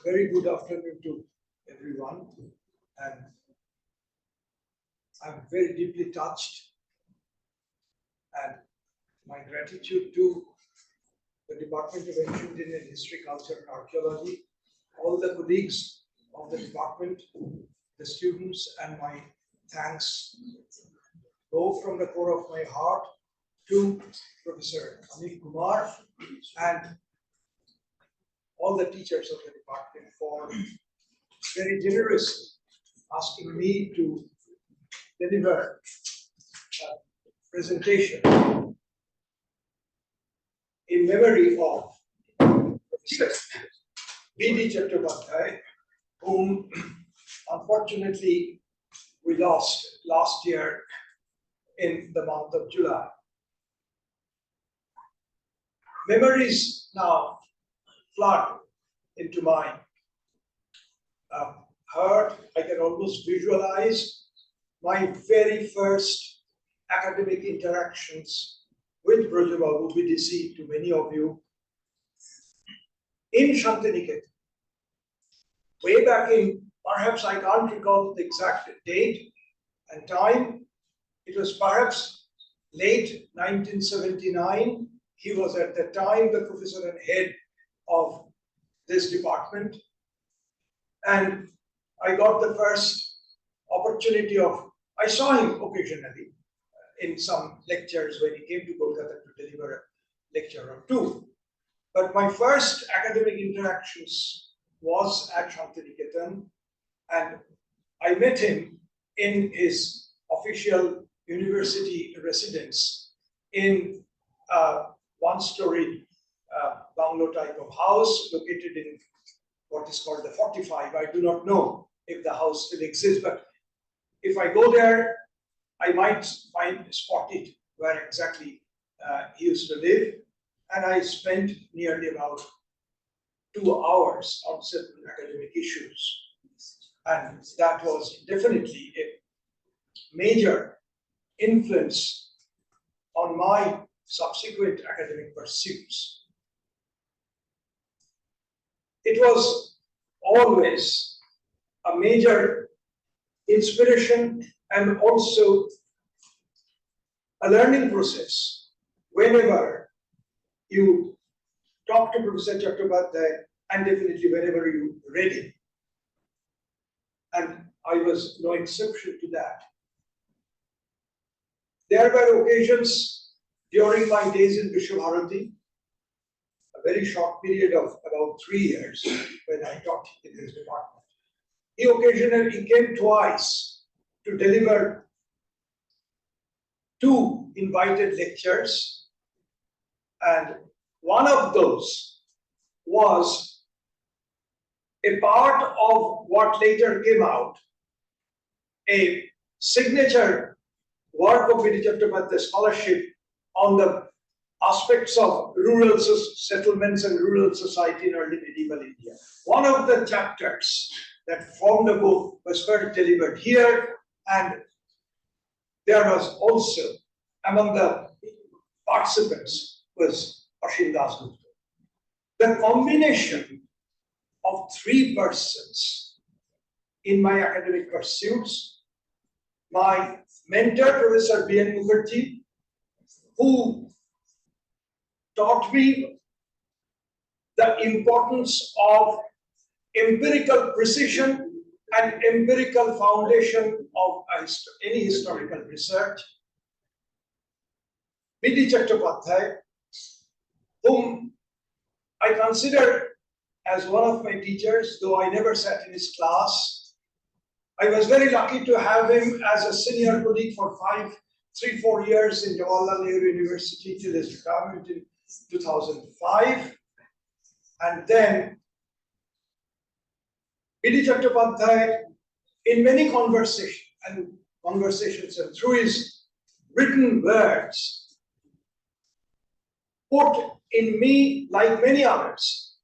Very good afternoon to everyone, and I'm very deeply touched, and my gratitude to the Department of Ancient Indian History, Culture and Archaeology, all the colleagues of the department, the students, and my thanks go from the core of my heart to Professor Anil Kumar and all the teachers of the department for very generously asking me to deliver a presentation in memory of Professor B.D. Chattopadhyaya, whom unfortunately we lost last year in the month of July. Memories now flood into my heart. I can almost visualize my very first academic interactions with Brajababu BDC, to many of you, in Shantiniketan. Way back in, perhaps I can't recall the exact date and time, it was perhaps late 1979. He was at the time the professor and head of this department. And I got the first opportunity of, I saw him occasionally in some lectures when he came to Kolkata to deliver a lecture or two. But my first academic interactions was at Shantiniketan, and I met him in his official university residence in a one-story bungalow type of house located in what is called the 45. I do not know if the house still exists, but if I go there, I might spot it where exactly he used to live. And I spent nearly about 2 hours on certain academic issues. And that was definitely a major influence on my subsequent academic pursuits. It was always a major inspiration and also a learning process whenever you talk to Professor Chattopadhyaya, and definitely whenever you read it. And I was no exception to that. There were occasions during my days in Visva-Bharati, a very short period of about 3 years when I taught in this department. He came twice to deliver 2 invited lectures, and one of those was a part of what later came out, a signature work of B.D. Chattopadhyaya scholarship on the aspects of rural settlements and rural society in early medieval India. One of the chapters that formed the book was first delivered here, and there was also among the participants was Ashim Das Gupta. The combination of 3 persons in my academic pursuits, my mentor, Professor B.N. Mukherjee, who taught me the importance of empirical precision and empirical foundation of any historical research. B.D. Chattopadhyaya, whom I consider as one of my teachers, though I never sat in his class. I was very lucky to have him as a senior colleague for 3-4 years in Jawaharlal Nehru University till his retirement in 2005. And then B.D. Chattopadhyaya, in many conversations and through his written words, put in me, like many others,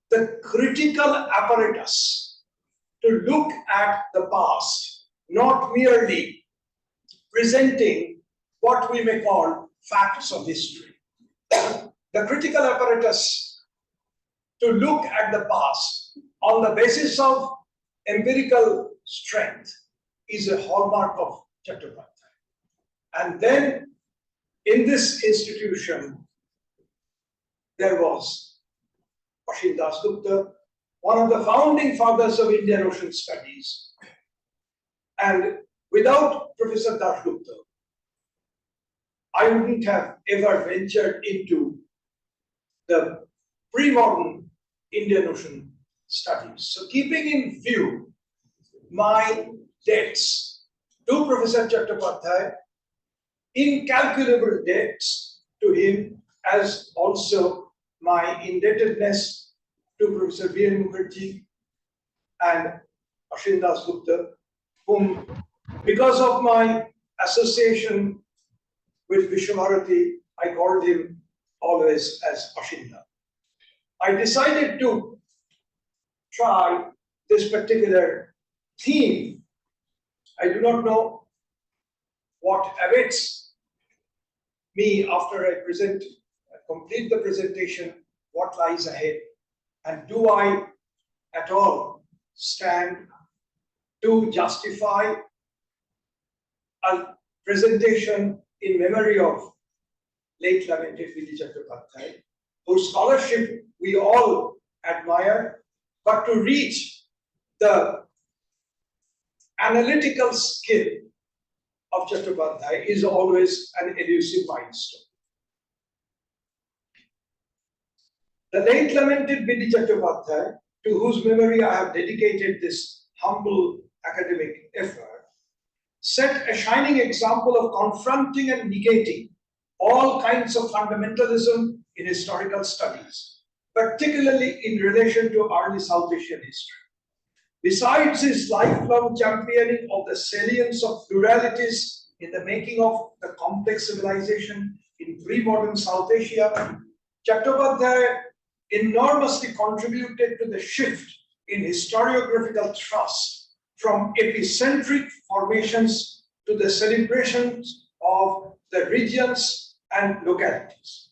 the critical apparatus to look at the past, not merely presenting what we may call facts of history. The critical apparatus to look at the past on the basis of empirical strength is a hallmark of Chattopadhyaya. And then in this institution, there was Ashim Dasgupta, one of the founding fathers of Indian Ocean Studies. And without Professor Dasgupta, I wouldn't have ever ventured into the pre-modern Indian Ocean Studies. So keeping in view my debts to Professor Chattopadhyaya, incalculable debts to him, as also my indebtedness to Professor V. N. Mukherjee and Ashim Dasgupta, whom, because of my association with Visva-Bharati, I called him always as Ashinda. I decided to try this particular theme. I do not know what awaits me after I complete the presentation, what lies ahead, and do I at all stand to justify a presentation in memory of late lamented V.D. Chattopadhyaya, whose scholarship we all admire, but to reach the analytical skill of Chattopadhyaya is always an elusive milestone. The late lamented V.D. Chattopadhyaya, to whose memory I have dedicated this humble academic effort, set a shining example of confronting and negating all kinds of fundamentalism in historical studies, particularly in relation to early South Asian history. Besides his lifelong championing of the salience of pluralities in the making of the complex civilization in pre-modern South Asia, Chattopadhyaya enormously contributed to the shift in historiographical thrust from epicentric formations to the celebrations of the regions and localities.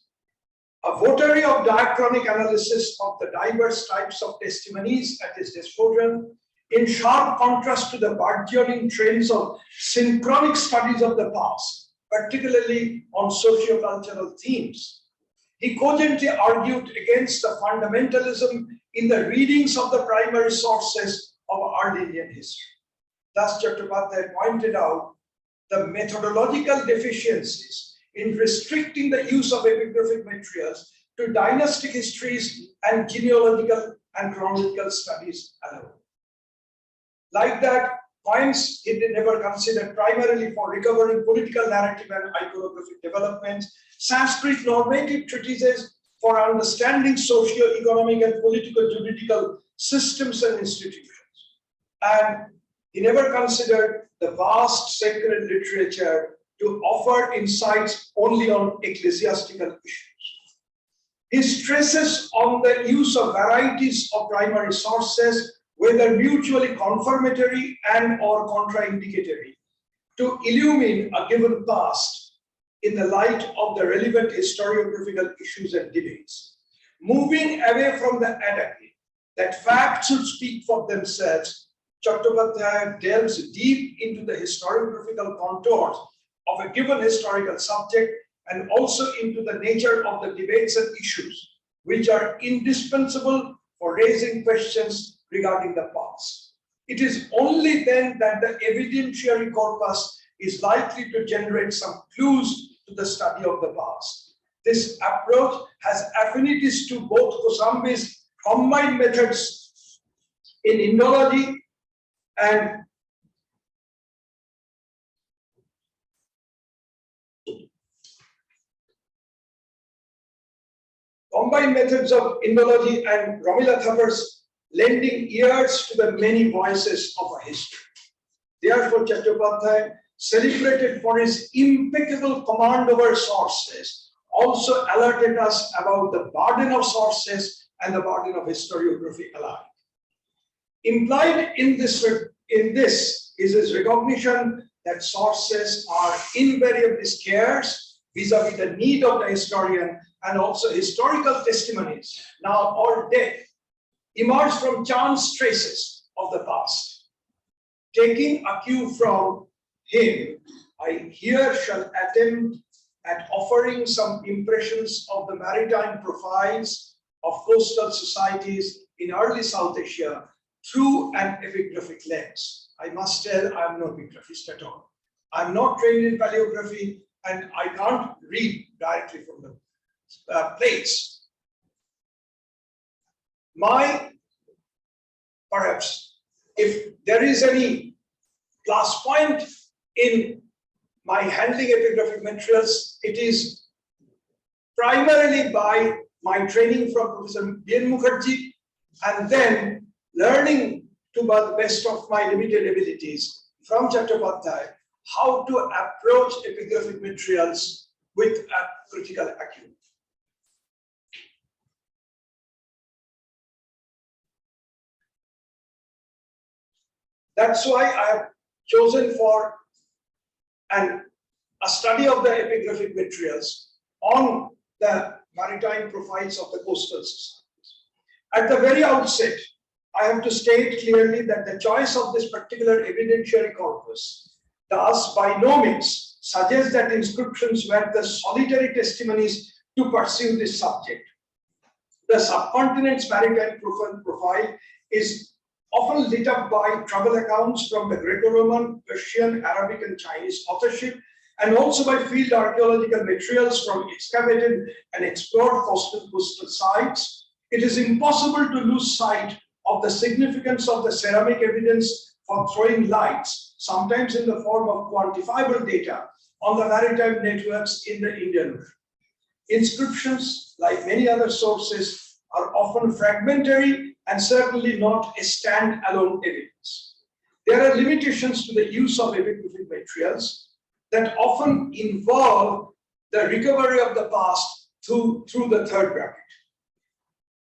A votary of diachronic analysis of the diverse types of testimonies at his disposal, in sharp contrast to the burgeoning trends of synchronic studies of the past, particularly on socio-cultural themes, he cogently argued against the fundamentalism in the readings of the primary sources of early Indian history. Thus, Chattopadhyaya pointed out the methodological deficiencies in restricting the use of epigraphic materials to dynastic histories and genealogical and chronological studies alone. Like that, points he never considered primarily for recovering political narrative and iconographic developments, Sanskrit normative treatises for understanding socio-economic and political-juridical systems and institutions. And he never considered the vast sacred literature to offer insights only on ecclesiastical issues. He stresses on the use of varieties of primary sources, whether mutually confirmatory and or contraindicatory, to illumine a given past in the light of the relevant historiographical issues and debates. Moving away from the adagy that facts should speak for themselves, Chattopadhyaya delves deep into the historiographical contours of a given historical subject and also into the nature of the debates and issues which are indispensable for raising questions regarding the past. It is only then that the evidentiary corpus is likely to generate some clues to the study of the past. This approach has affinities to both Kosambi's combined methods in Indology and combined methods of Indology and Romila Thapar's lending ears to the many voices of a history. Therefore, Chattopadhyaya, celebrated for his impeccable command over sources, also alerted us about the burden of sources and the burden of historiography alike. Implied in this is his recognition that sources are invariably scarce vis-a-vis the need of the historian, and also historical testimonies, now or dead, emerged from chance traces of the past. Taking a cue from him, I here shall attempt at offering some impressions of the maritime profiles of coastal societies in early South Asia through an epigraphic lens. I must tell, I am no epigraphist at all. I am not trained in paleography and I can't read directly from the plates. Perhaps, if there is any plus point in my handling epigraphic materials, it is primarily by my training from Professor B.N. Mukherjee and then learning to the best of my limited abilities from Chattopadhyaya how to approach epigraphic materials with a critical acumen. That's why I have chosen for a study of the epigraphic materials on the maritime profiles of the coastal societies. At the very outset, I have to state clearly that the choice of this particular evidentiary corpus does by no means suggest that inscriptions were the solitary testimonies to pursue this subject. The subcontinent's maritime profile is often lit up by travel accounts from the Greco-Roman, Persian, Arabic, and Chinese authorship, and also by field archaeological materials from excavated and explored coastal sites. It is impossible to lose sight of the significance of the ceramic evidence for throwing lights, sometimes in the form of quantifiable data, on the maritime networks in the Indian Ocean. Inscriptions, like many other sources, are often fragmentary and certainly not a stand-alone evidence. There are limitations to the use of epigraphic materials that often involve the recovery of the past through the third bracket.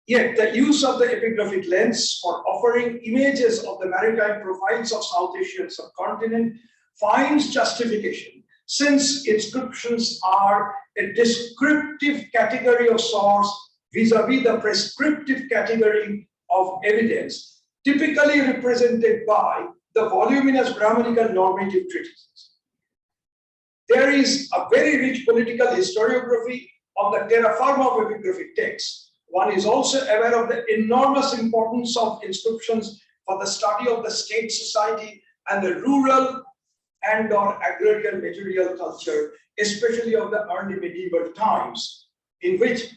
Yet the use of the epigraphic lens for offering images of the maritime profiles of South Asian subcontinent finds justification, since inscriptions are a descriptive category of source vis-a-vis the prescriptive category of evidence, typically represented by the voluminous Brahmanical normative treatises. There is a very rich political historiography of the terra firma of epigraphic texts. One is also aware of the enormous importance of inscriptions for the study of the state society and the rural and/or agrarian material culture, especially of the early medieval times, in which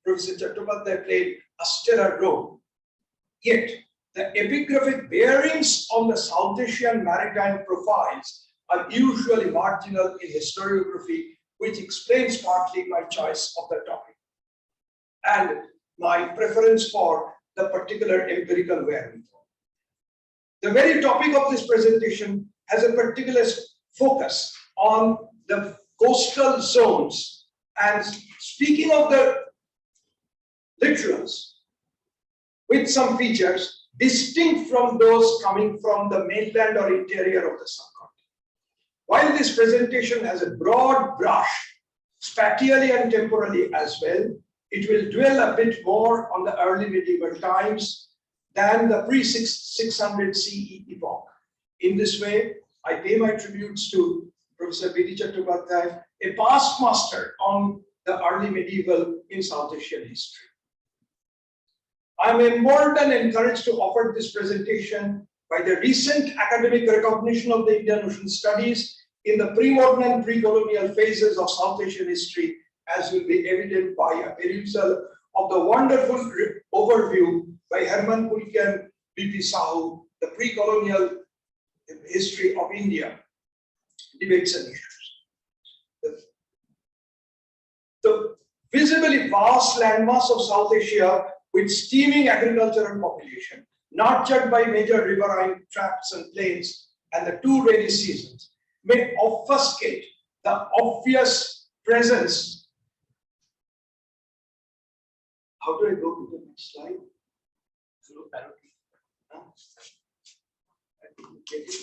Professor Chattopadhyaya played a stellar role. Yet, the epigraphic bearings on the South Asian maritime profiles are usually marginal in historiography, which explains partly my choice of the topic and my preference for the particular empirical wherewithal. The very topic of this presentation has a particular focus on the coastal zones, and speaking of the littorals with some features distinct from those coming from the mainland or interior of the subcontinent. While this presentation has a broad brush, spatially and temporally as well, it will dwell a bit more on the early medieval times than the pre-600 CE epoch. In this way, I pay my tributes to Professor B.D. Chattopadhyaya, a past master on the early medieval in South Asian history. I am emboldened and encouraged to offer this presentation by the recent academic recognition of the Indian Ocean studies in the pre-modern and pre-colonial phases of South Asian history, as will be evident by a perusal of the wonderful overview by Herman Pulke and B.P. Sahu, the pre-colonial history of India, debates and issues. The visibly vast landmass of South Asia with steaming agricultural population, nurtured by major riverine tracts and plains and the two rainy seasons, may obfuscate the obvious presence. How do I go to the next slide? I didn't get it.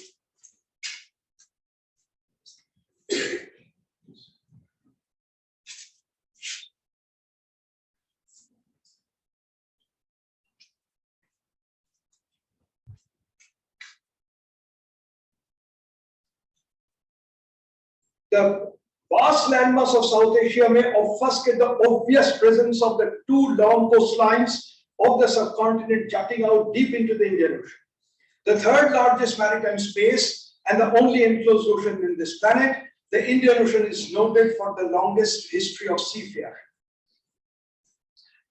The vast landmass of South Asia may obfuscate the obvious presence of the two long coastlines of the subcontinent jutting out deep into the Indian Ocean. The third largest maritime space and the only enclosed ocean in this planet, the Indian Ocean is noted for the longest history of seafaring.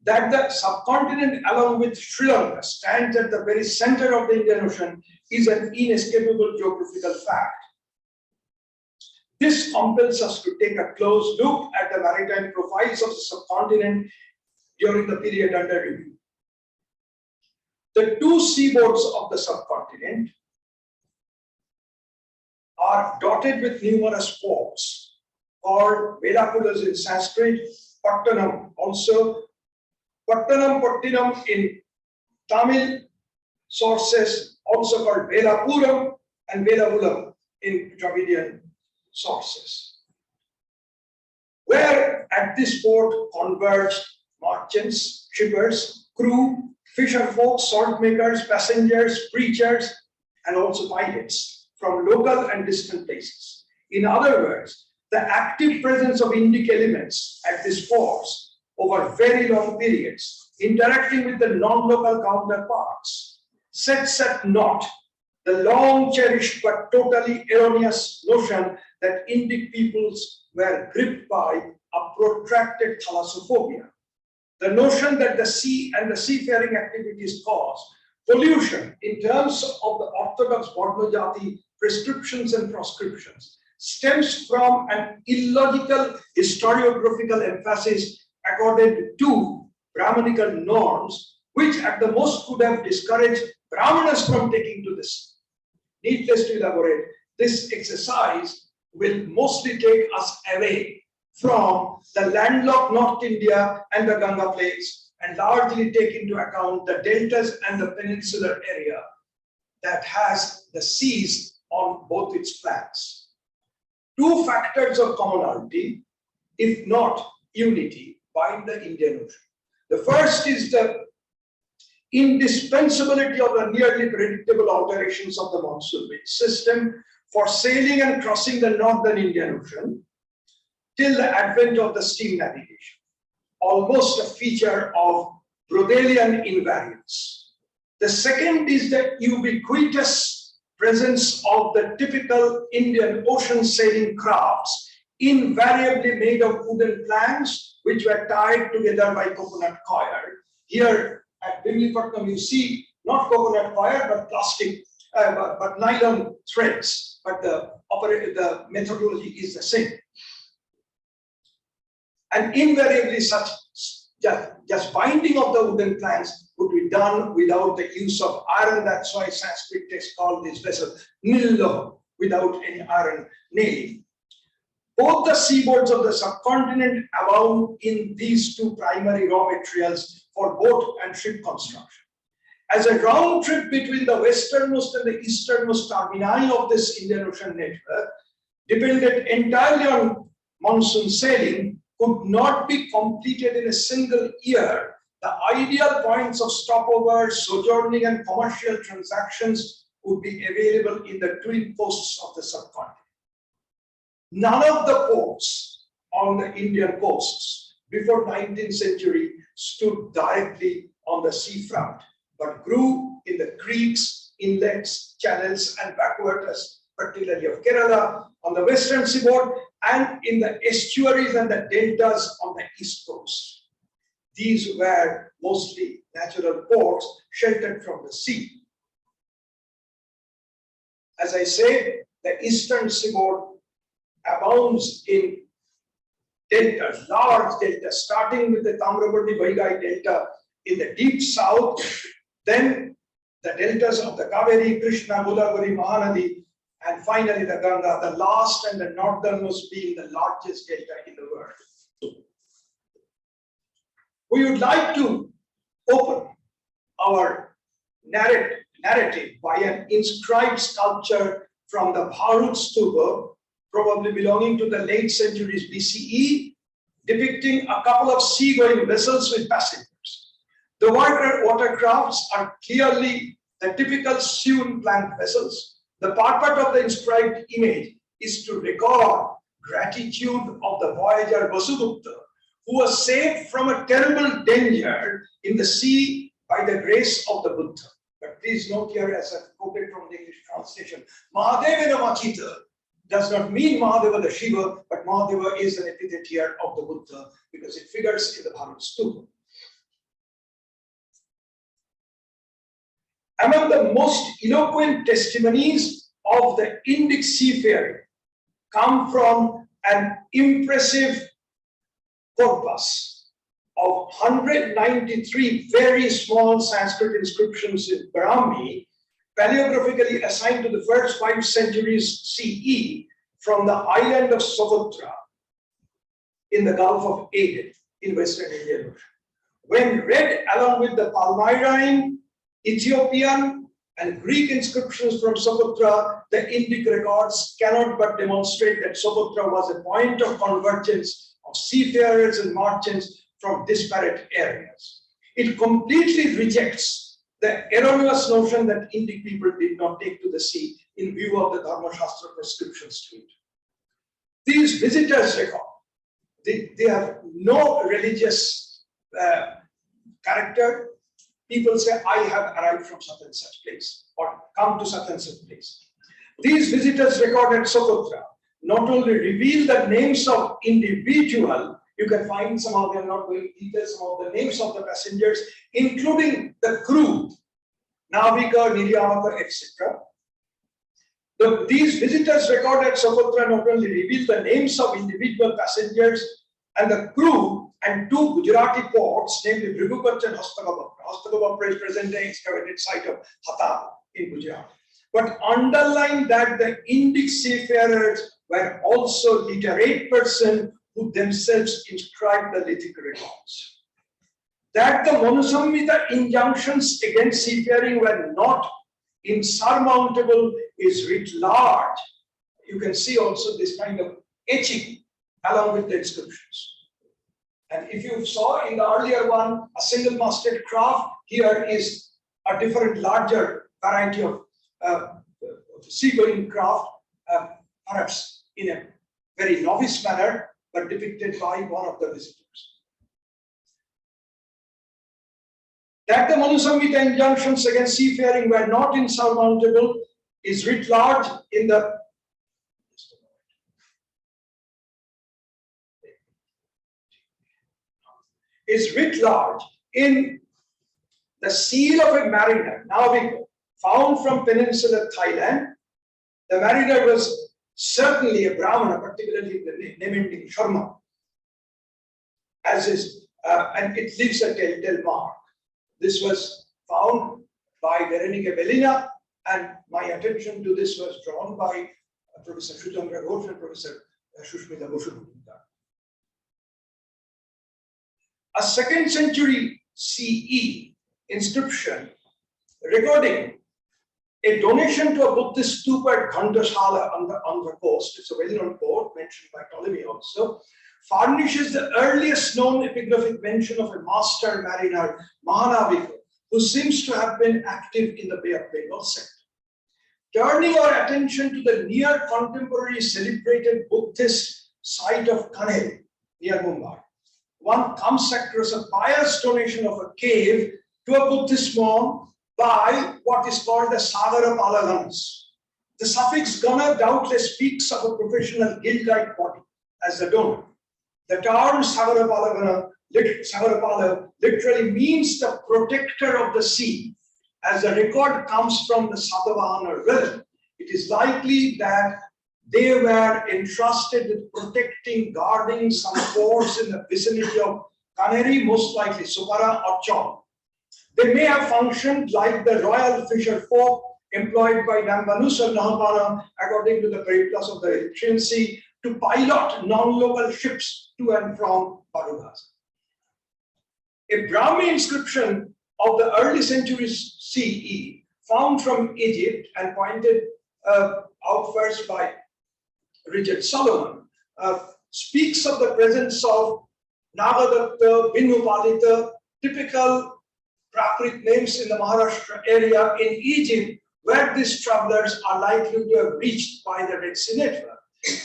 That the subcontinent, along with Sri Lanka, stands at the very center of the Indian Ocean is an inescapable geographical fact. This compels us to take a close look at the maritime profiles of the subcontinent during the period under review. The two seaboards of the subcontinent are dotted with numerous ports called Velapulas in Sanskrit, Pattanam also, Pattanam in Tamil sources, also called Velapuram and Velavulam in Dravidian sources, where at this port converged merchants, shippers, crew, fisher folk, salt makers, passengers, preachers, and also pilots from local and distant places. In other words, the active presence of Indic elements at these ports over very long periods, interacting with the non-local counterparts, sets at naught the long cherished but totally erroneous notion that Indic peoples were gripped by a protracted thalassophobia. The notion that the sea and the seafaring activities cause pollution in terms of the orthodox Varnajati prescriptions and proscriptions stems from an illogical historiographical emphasis accorded to Brahmanical norms, which at the most could have discouraged Brahmanas from taking to the sea. Needless to elaborate, this exercise will mostly take us away from the landlocked North India and the Ganga plains and largely take into account the deltas and the peninsular area that has the seas on both its flanks. Two factors of commonality, if not unity, bind the Indian Ocean. The first is the indispensability of the nearly predictable alterations of the monsoon wind system for sailing and crossing the northern Indian Ocean till the advent of the steam navigation, almost a feature of Brodelian invariance. The second is the ubiquitous presence of the typical Indian Ocean sailing crafts, invariably made of wooden planks, which were tied together by coconut coir. Here at Bimlipatnam, you see not coconut coir, but plastic, but nylon threads, but the methodology is the same. And invariably such just binding of the wooden planks would be done without the use of iron. That's why Sanskrit text called this vessel nillo, without any iron nailing. Both the seaboards of the subcontinent abound in these two primary raw materials for boat and ship construction. As a round trip between the westernmost and the easternmost termini of this Indian Ocean network depended entirely on monsoon sailing, could not be completed in a single year, the ideal points of stopover, sojourning, and commercial transactions would be available in the twin coasts of the subcontinent. None of the ports on the Indian coasts before 19th century stood directly on the seafront, but grew in the creeks, inlets, channels, and backwaters, particularly of Kerala, on the western seaboard, and in the estuaries and the deltas on the east coast. These were mostly natural ports sheltered from the sea. As I said, the eastern seaboard abounds in deltas, large deltas, starting with the Tamrabarni Vaigai delta in the deep south, then the deltas of the Kaveri, Krishna, Godavari, Mahanadi, and finally the Ganga, the last and the northernmost being the largest delta in the world. We would like to open our narrative by an inscribed sculpture from the Bharut Stupa, probably belonging to the late centuries BCE, depicting a couple of seagoing vessels with passengers. The watercrafts are clearly the typical sewn plank vessels. The purport of the inscribed image is to record gratitude of the voyager Vasugupta, who was saved from a terrible danger in the sea by the grace of the Buddha. But please note here, as I've quoted from the English translation, Mahadevana Makita does not mean Mahadeva the Shiva, but Mahadeva is an epithet here of the Buddha because it figures in the Bharat Stupa. Among the most eloquent testimonies of the Indic seafaring come from an impressive corpus of 193 very small Sanskrit inscriptions in Brahmi, paleographically assigned to the first 5 centuries CE from the island of Socotra in the Gulf of Aden in Western Indian Ocean. When read along with the Palmyrene, Ethiopian and Greek inscriptions from Socotra, the Indic records cannot but demonstrate that Socotra was a point of convergence of seafarers and merchants from disparate areas. It completely rejects the erroneous notion that Indic people did not take to the sea in view of the Dharma Shastra prescriptions to it. These visitors record, they have no religious character. People say, I have arrived from such and such place or come to such and such place. These visitors recorded Socotra not only reveal the names of individual, you can find some of them, not going details, some of the names of the passengers, including the crew, Navika, Niryamaka, etc. These visitors recorded Socotra not only reveal the names of individual passengers and the crew and 2 Gujarati ports, namely Bhrigupach and Hastakabapra. Hastakabapra is present-day excavated site of Hatha in Gujarat. But underline that the Indic seafarers were also literate persons who themselves inscribed the lithic records. That the Manusamhita injunctions against seafaring were not insurmountable is writ large. You can see also this kind of etching along with the inscriptions. And if you saw in the earlier one, a single-masted craft, here is a different, larger variety of seagoing craft, perhaps in a very novice manner, but depicted by one of the visitors. That the Manusamhita injunctions against seafaring were not insurmountable is writ large in the seal of a mariner, Navika, found from peninsular Thailand. The mariner was certainly a Brahmana, particularly the name ending Sharma, as is, and it leaves a telltale mark. This was found by Veronica Bellina, and my attention to this was drawn by Professor Shuchandra Ghosh and Professor Shushmita Boshu. A 2nd century CE inscription recording a donation to a Buddhist stupa at Ghantashala on the coast, it's a well-known port mentioned by Ptolemy also, furnishes the earliest known epigraphic mention of a master mariner, Mahanavika, who seems to have been active in the Bay of Bengal sector. Turning our attention to the near contemporary celebrated Buddhist site of Kanheri near Mumbai, one comes across a pious donation of a cave to a Buddhist monk by what is called the Sagara Palaganas. The suffix Gana doubtless speaks of a professional guild-like body as the donor. The term Sagara Palagana literally means the protector of the sea. As the record comes from the Satavahana realm, it is likely that they were entrusted with protecting, guarding some ports in the vicinity of Kanheri, most likely Supara or Chau. They may have functioned like the royal fisher folk employed by Dambanus or Nahapana, according to the periplus of the Eritrean Sea, to pilot non-local ships to and from Parugas. A Brahmi inscription of the early centuries CE, found from Egypt and pointed out first by Richard Solomon, speaks of the presence of Nagadatta, Binupalita, typical Prakrit names in the Maharashtra area in Egypt, where these travelers are likely to have reached by the Red Sea network.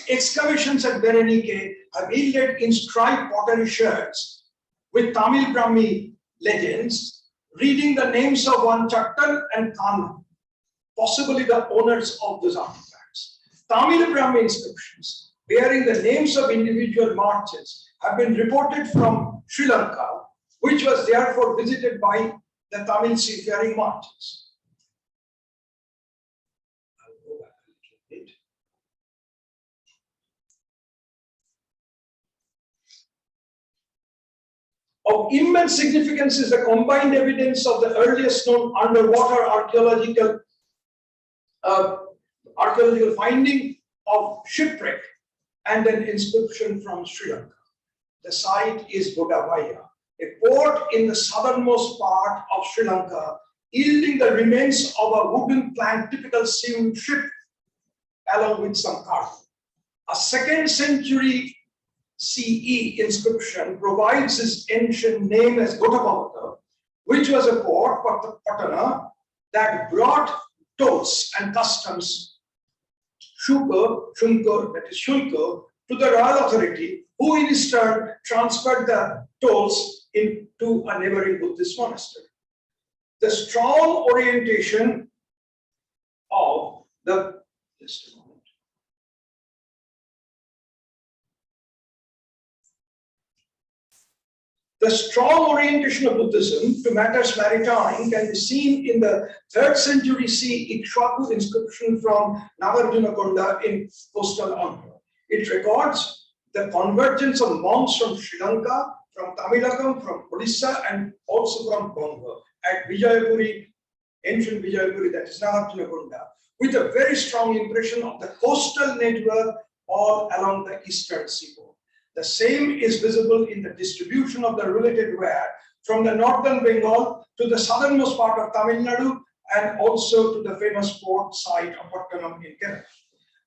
Excavations at Berenike have yielded inscribed pottery sherds with Tamil Brahmi legends, reading the names of one Chattal and Kanna, possibly the owners of those artifacts. Tamil Brahmi inscriptions bearing the names of individual marches have been reported from Sri Lanka, which was therefore visited by the Tamil seafaring marches. I'll go back a little bit. Of immense significance is the combined evidence of the earliest known underwater archaeological finding of shipwreck and an inscription from Sri Lanka. The site is Visva-Bharati, a port in the southernmost part of Sri Lanka, yielding the remains of a wooden plank typical sea ship along with some cargo. A 2nd century CE inscription provides its ancient name as Chattopadhyaya, which was a port, Patana, that brought tolls and customs, shulka, that is shulka, to the royal authority, who in his turn transferred the tolls into a neighboring Buddhist monastery. The strong orientation of the The strong orientation of Buddhism to matters maritime can be seen in the 3rd century CE Ikshwaku inscription from Nagarjunakonda in coastal Andhra. It records the convergence of monks from Sri Lanka, from Tamilakam, from Odisha, and also from Bonga at Vijayapuri, ancient Vijayapuri, that is Nagarjunakonda, with a very strong impression of the coastal network all along the eastern seaboard. The same is visible in the distribution of the related ware from the northern Bengal to the southernmost part of Tamil Nadu and also to the famous port site of Pattanam in Kerala.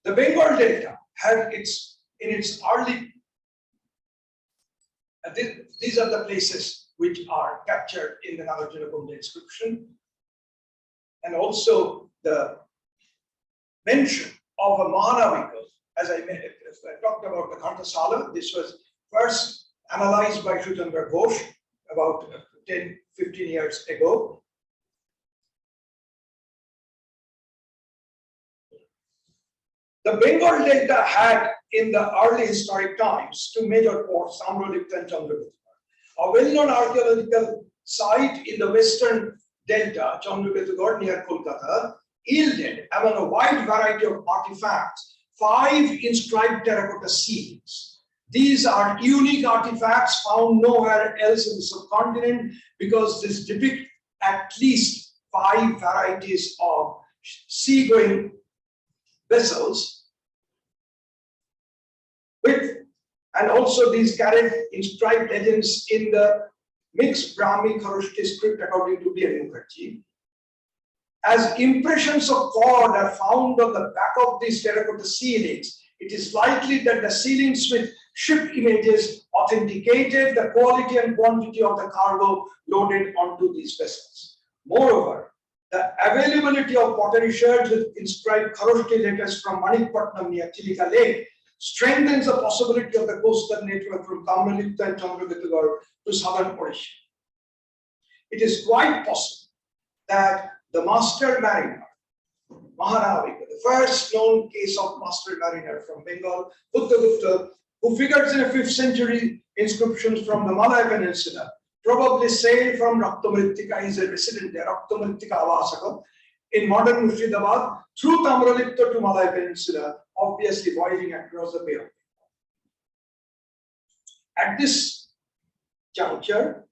The Bengal Delta had in its early, these are the places which are captured in the Nagarjunakonda inscription, and also the mention of a Mahanavika. As I talked about the Ghantasala, this was first analyzed by Shutandra Ghosh about 10-15 years ago. The Bengal Delta had, in the early historic times, 2 major ports, Tamralipta and Chandragupta. A well-known archaeological site in the western Delta, Chandragupta near Kolkata, yielded, among a wide variety of artifacts, 5 inscribed terracotta seals. These are unique artifacts found nowhere else in the subcontinent because this depict at least 5 varieties of seagoing vessels and also these carried inscribed legends in the mixed Brahmi Kharoshti script according to B.N. Mukherjee. As impressions of cord are found on the back of these terracotta ceilings, it is likely that the ceilings with ship images authenticated the quality and quantity of the cargo loaded onto these vessels. Moreover, the availability of pottery sherds with inscribed Kharoshti letters from Manikpatnam near Chilika Lake strengthens the possibility of the coastal network from Tamralipta and Chandragupta to southern Odisha. It is quite possible that the master mariner, Mahanavika, the first known case of master mariner from Bengal, Buddhagupta, who figures in a 5th century inscriptions from the Malay Peninsula, probably sailed from Raktamrittika, he is a resident there, Raktamrittika Avasaka, in modern Murshidabad, through Tamralipta to Malay Peninsula, obviously voyaging across the Bay of Bengal. At this juncture,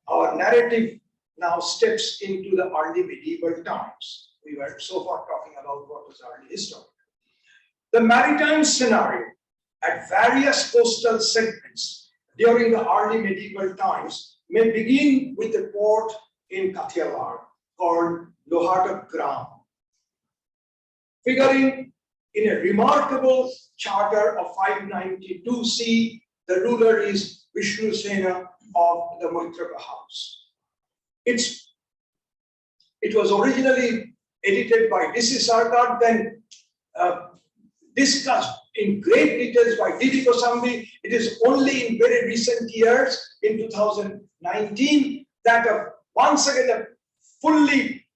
our narrative now steps into the early medieval times. We were so far talking about what was early history. The maritime scenario at various coastal segments during the early medieval times may begin with a port in Kathiawar called Lohardagram. Figuring in a remarkable charter of 592 CE, the ruler is Vishnu Sena of the Maitraka house. It was originally edited by D.C. Sarkar, then discussed in great details by D.D. Kosambi. It is only in very recent years, in 2019, that once again a fully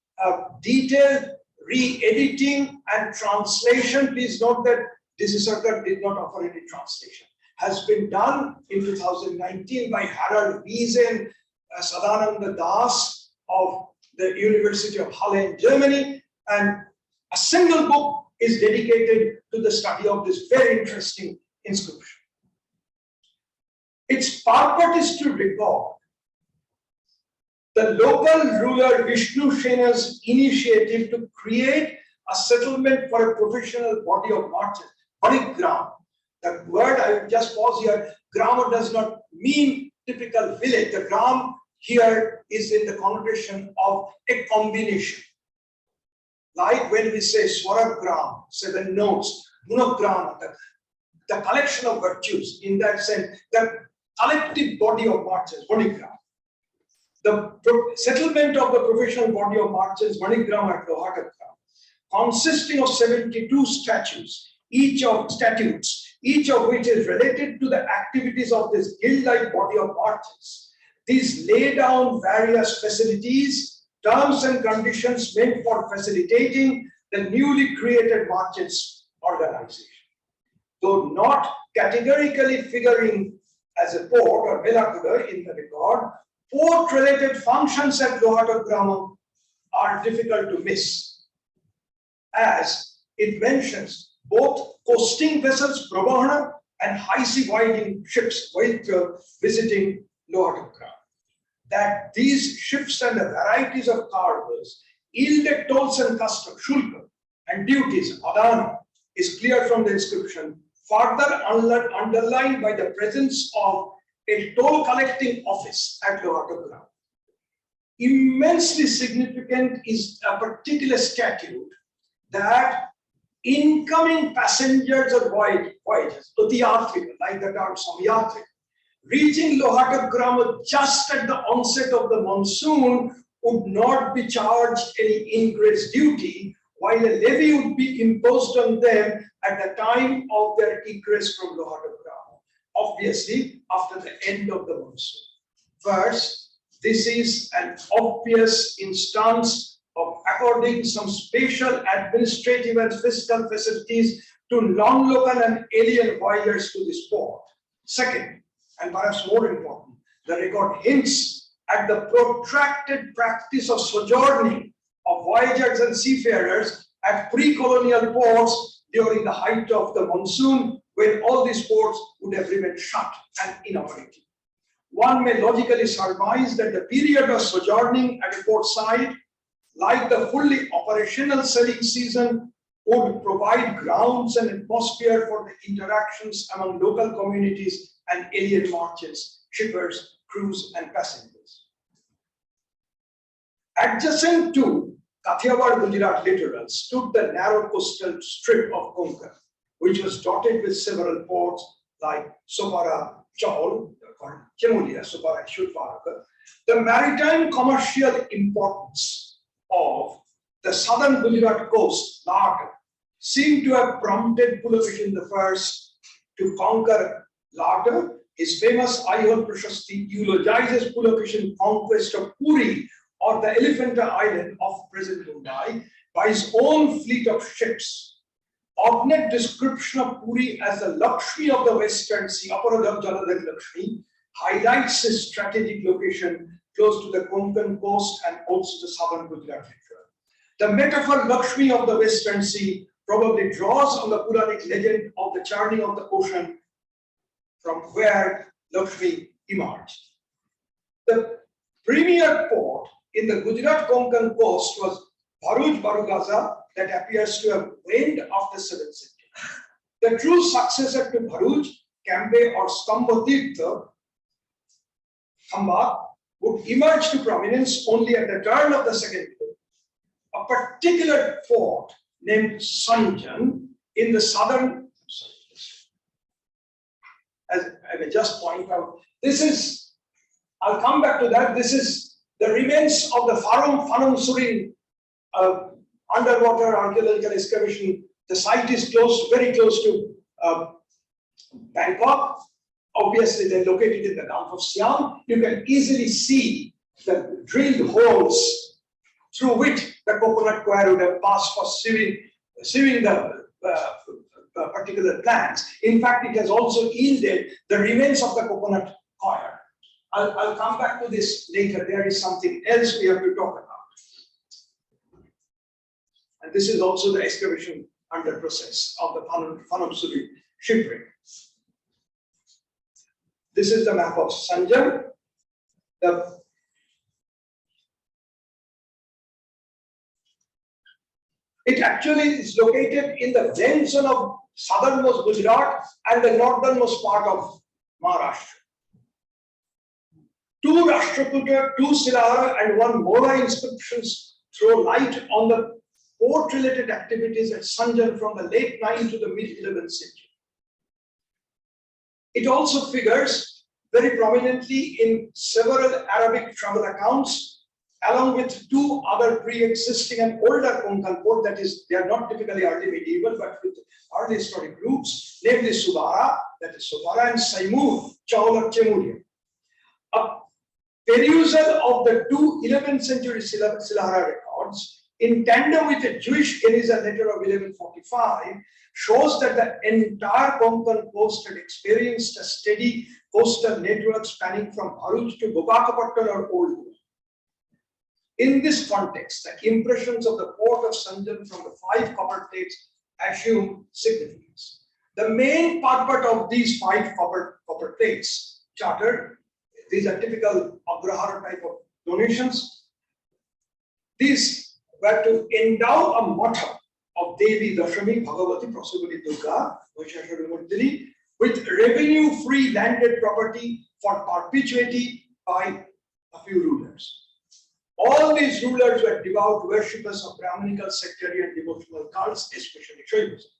detailed re-editing and translation. Please note that this circuit did not offer any translation. Has been done in 2019 by Harald Wiesen, Sadananda Das of the University of Halle in Germany, and a single book is dedicated to the study of this very interesting inscription. Its purpose is to record the local ruler Vishnu Sena's initiative to create a settlement for a professional body of merchants, Parigram. The word, I will just pause here, gram does not mean typical village. The gram here is in the connotation of a combination. Like when we say Swaragram, 7 notes, Gunagram, the collection of virtues, in that sense, the collective body of merchants, Manigram. The settlement of the professional body of merchants, Manigram at Lohatagram, consisting of 72 statutes, each of which is related to the activities of this guild-like body of merchants. These lay down various facilities, terms and conditions meant for facilitating the newly created merchants organization. Though not categorically figuring as a port or Velakuda in the record, port-related functions at Lohatagram are difficult to miss, as it mentions both coasting vessels, Prabhana, and high sea wading ships visiting Lohatagram. That these ships and the varieties of cargoes yielded tolls and customs, shulka, and duties, adana, is clear from the inscription, further underlined by the presence of a toll collecting office at Lohatagram. Immensely significant is a particular statute that incoming passengers or voyagers, like the term Samyatrika, reaching Lohatagram just at the onset of the monsoon would not be charged any ingress duty, while a levy would be imposed on them at the time of their egress from Lohatagram, obviously after the end of the monsoon. First, this is an obvious instance of according some special administrative and fiscal facilities to non-local and alien voyagers to this port. Second, and perhaps more important, the record hints at the protracted practice of sojourning of voyagers and seafarers at pre-colonial ports during the height of the monsoon, when all these ports would have remained shut and inoperative. One may logically surmise that the period of sojourning at a port site, like the fully operational sailing season, would provide grounds and atmosphere for the interactions among local communities and alien merchants, shippers, crews, and passengers. Adjacent to Kathiawar Gujarat littoral stood the narrow coastal strip of Konkan, which was dotted with several ports like Sopara, Chahol, called Chemulia, Sopara, Shulparaka. The maritime commercial importance of the southern Gujarat coast, Lata, seemed to have prompted Pulakeshin I to conquer Lata. His famous Aihol Prashasti eulogizes Pulakeshin's conquest of Puri, or the Elephanta Island of present Mumbai, by his own fleet of ships. Ognate description of Puri as the Lakshmi of the Western Sea, Aparadam Jaladhar Lakshmi, highlights his strategic location close to the Konkan coast and also the southern Gujarat littoral. The metaphor Lakshmi of the Western Sea probably draws on the Puranic legend of the churning of the ocean, from where Lakshmi emerged. The premier port in the Gujarat Konkan coast was Bharuch Barugaza, that appears to have waned after 7th century. The true successor to Bharuch, Kambe or Skambhatirtha, Khamba, would emerge to prominence only at the turn of the second period. A particular fort named Sanjan in the southern, as I may just point out, this is, I'll come back to that, this is the remains of the Fanum Surin underwater archaeological excavation The site is very close to Bangkok. Obviously, they're located in the Gulf of Siam. You can easily see the drilled holes through which the coconut coir would have passed for sieving the particular plants. In fact, it has also yielded the remains of the coconut coir. I'll come back to this later. There is something else we have to talk about. And this is also the excavation under process of the Phanamsuri shipwreck. This is the map of Sanjan. It actually is located in the zen zone of southernmost Gujarat and the northernmost part of Maharashtra. 2 Rashtrakuta, 2 Silahara, and 1 Mora inscriptions throw light on the port-related activities at Sanjan from the late 9th to the mid-11th century. It also figures very prominently in several Arabic travel accounts, along with 2 other pre-existing and older Konkan ports, that is, they are not typically early medieval, but with early historic groups, namely Subara, that is Sopara, and Saimur, Chaul or Chemuria. A perusal of the 2 11th century Silahara records, in tandem with a Jewish Geniza letter of 1145, shows that the entire Konkan coast had experienced a steady coastal network spanning from Bharuch to Gopakapattan or Old Goa. In this context, the impressions of the port of Sanjan from the 5 copper plates assume significance. The main purport of these 5 copper plates chartered, these are typical Agrahara type of donations. These were to endow a motto of Devi Dashami, Bhagavati, Prasaguni Durga, Vaishashari, with revenue-free landed property for perpetuity by a few rulers. All these rulers were devout worshippers of Brahminical, sectarian, devotional cults, especially Shaivism.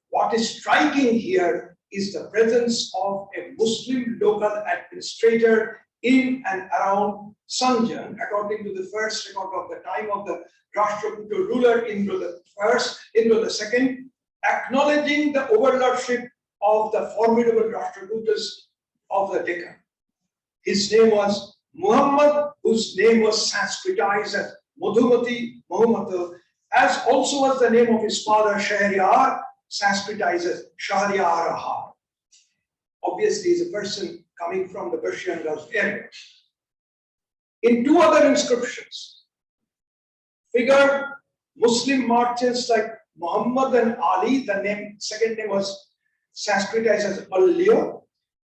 What is striking here is the presence of a Muslim local administrator in and around Sanjan, according to the first record of the time of the Rashtrakuta ruler Indra II, acknowledging the overlordship of the formidable Rashtrakutas of the Deccan. His name was Muhammad, whose name was Sanskritized as Madhumati, Muhammad, as also was the name of his father Shahriyar, Sanskritized as Shahriyar. Obviously, is a person coming from the Persian Gulf area. In 2 other inscriptions, figure Muslim merchants like Muhammad and Ali, the second name was Sanskritized as Alliya,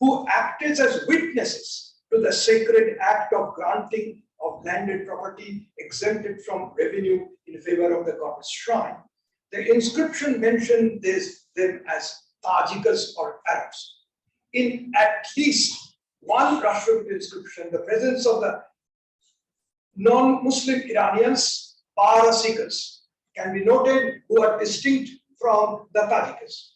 who acted as witnesses to the sacred act of granting of landed property exempted from revenue in favor of the goddess shrine. The inscription mentioned them as Tajikas or Arabs. In at least 1 Rashtrakuta inscription, the presence of the non-Muslim Iranians, Parasikas, can be noted, who are distinct from the Tajikas.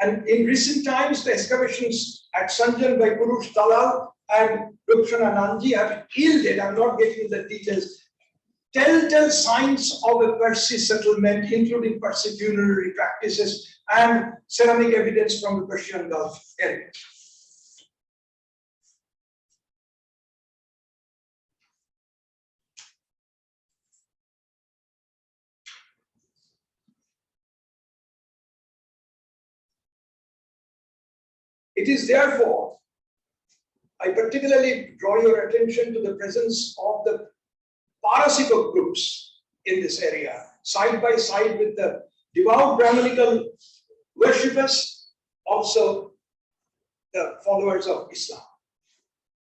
And in recent times, the excavations at Sanjan by Purush Dalal and Rukshana Nanji have yielded, I'm not getting into the details, telltale signs of a Parsi settlement, including Parsi funerary practices and ceramic evidence from the Persian Gulf area. It is therefore, I particularly draw your attention to the presence of the Parasika groups in this area, side by side with the devout Brahminical worshippers, also the followers of Islam.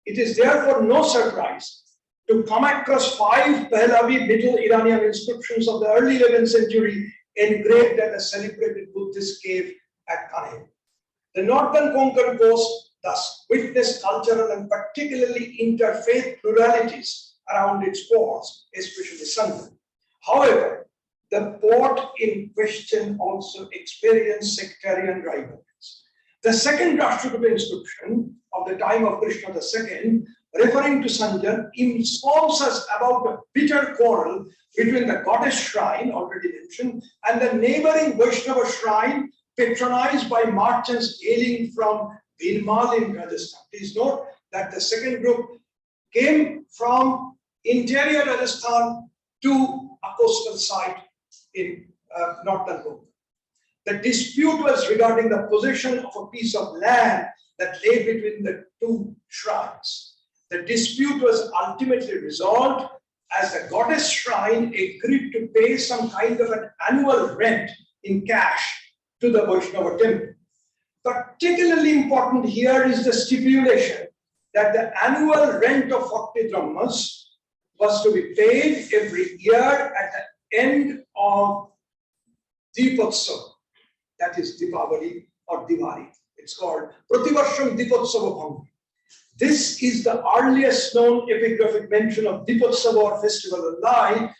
It is therefore no surprise to come across 5 Pahlavi Middle Iranian inscriptions of the early 11th century engraved at a celebrated Buddhist cave at Kanhe. The northern Konkan coast thus witnessed cultural and particularly interfaith pluralities around its ports, especially Sanjan. However, the port in question also experienced sectarian rivalries. The second Rashtrakuta inscription of the time of Krishna II referring to Sanjan, informs us about a bitter quarrel between the goddess shrine, already mentioned, and the neighboring Vaishnava shrine patronized by merchants hailing from Bhinmal in Rajasthan. Please note that the second group came from interior Rajasthan to a coastal site in northern Konkan. The dispute was regarding the possession of a piece of land that lay between the two shrines. The dispute was ultimately resolved as the goddess shrine agreed to pay some kind of an annual rent in cash to the Vaishnava temple. Particularly important here is the stipulation that the annual rent of 40 drachmas was to be paid every year at the end of Deepotsava, that is Deepavali or Diwali. It's called Prativarsham Deepotsava Bhangi. This is the earliest known epigraphic mention of Deepotsava or festival of light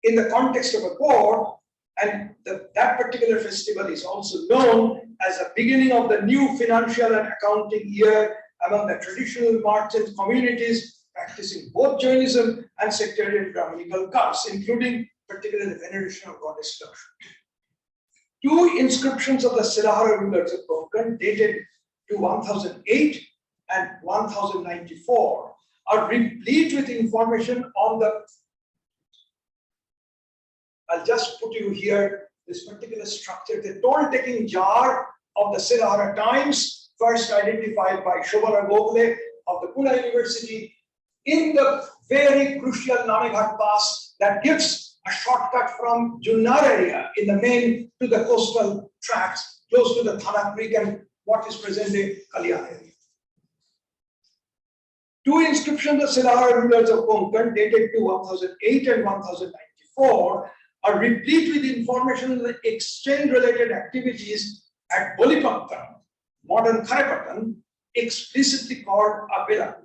in the context of a court, and that particular festival is also known as the beginning of the new financial and accounting year among the traditional merchant communities practicing both Jainism and sectarian Brahminical cults, including particularly the veneration of goddess Lakshmi. Two inscriptions of the Silahara rulers of Konkan dated to 1008 and 1094 are replete with information on the, I'll just put you here, this particular structure, the toll-taking jar of the Silahara times, first identified by Shobhana Gokhale of the Pune University, in the very crucial Nameghat Pass that gives a shortcut from Junnar area in the main to the coastal tracts close to the Thana Creek and what is presently Kalyan area. Two inscriptions of Silahara rulers of Konkan dated to 1008 and 1094 are replete with information on the exchange-related activities at Bolipattanam, modern Kharapattan, explicitly called Apelaku.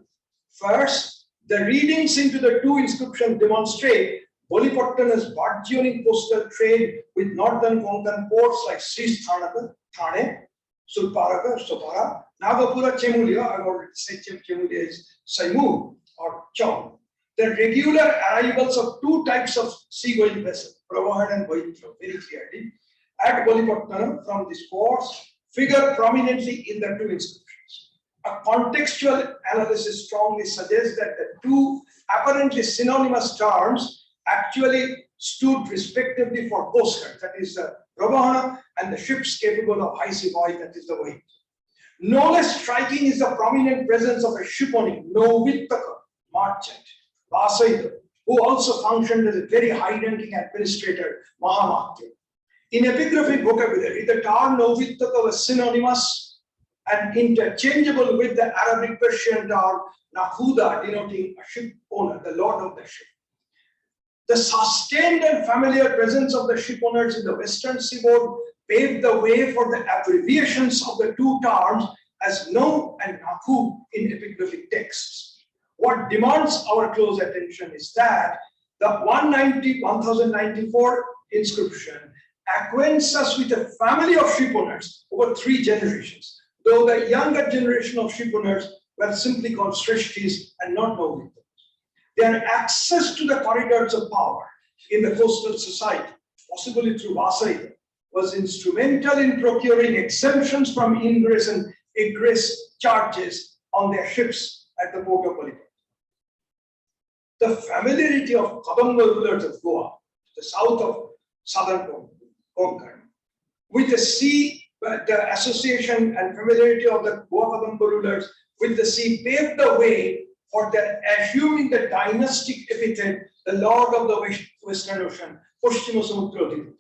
First, the readings into the two inscriptions demonstrate Bolipattanam's burgeoning coastal trade with northern Konkan ports like Sristhanaka, Thane, Sulparaka, Sopara, Nagapura, Chemulia. I've already said Chemulia is Saimur or Chong. The regular arrivals of two types of seagoing vessels, Pravahan and Vaitra, very clearly, at Bolipattanam from these ports figure prominently in the two inscriptions. A contextual analysis strongly suggests that the two apparently synonymous terms actually stood respectively for coastguard, that is the Prabhahana, and the ships capable of high sea voyage, that is the Vaitra. No less striking is the prominent presence of a shipowning, Novittaka merchant, Vasaida, who also functioned as a very high-ranking administrator, Mahamatya. In epigraphic vocabulary, the term Novittaka was synonymous and interchangeable with the Arabic Persian term Nakhuda, denoting a ship owner, the lord of the ship. The sustained and familiar presence of the ship owners in the western seaboard paved the way for the abbreviations of the two terms as No and Nakhu in epigraphic texts. What demands our close attention is that the 1094 inscription acquaints us with a family of ship owners over 3 generations, though the younger generation of ship owners were simply called Srishtis and not Novitas. Their access to the corridors of power in the coastal society, possibly through Vasaida, was instrumental in procuring exemptions from ingress and egress charges on their ships at the port of Bolipattanam. The familiarity of Kadamba rulers of Goa, the south of southern Konkan, with the sea, the association and familiarity of the Goa Kadamba rulers with the sea paved the way for their assuming the dynastic epithet, the Lord of the Western Ocean, Pushtima Samudra.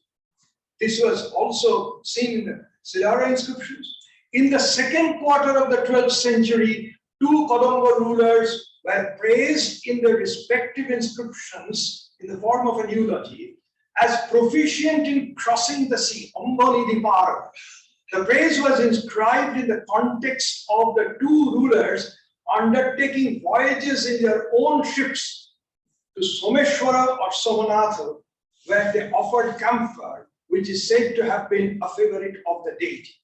This was also seen in the Silahara inscriptions. In the second quarter of the 12th century, 2 Kadamba rulers were praised in their respective inscriptions in the form of an eulogy as proficient in crossing the sea, Ambani Dipara. The praise was inscribed in the context of the 2 rulers undertaking voyages in their own ships to Someshwara or Somanatha, where they offered camphor, which is said to have been a favorite of the deity.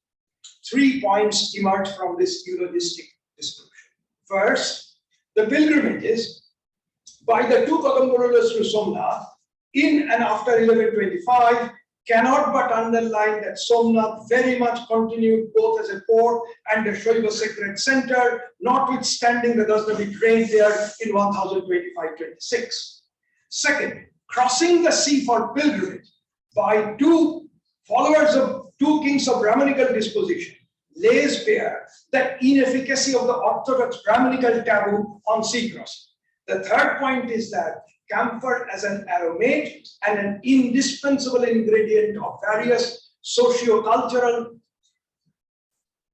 3 points emerge from this eulogistic description. First, The pilgrimages by the two Kagamborolers to Somnath in and after 1125 cannot but underline that Somnath very much continued both as a port and a Shaiva sacred center, notwithstanding the Ghaznavid reigned there in 1025-26. Second, crossing the sea for pilgrimage by two followers of two kings of Brahmanical disposition lays bare the inefficacy of the orthodox Brahmanical taboo on sea crossing. The third point is that camphor as an aromatic and an indispensable ingredient of various socio-cultural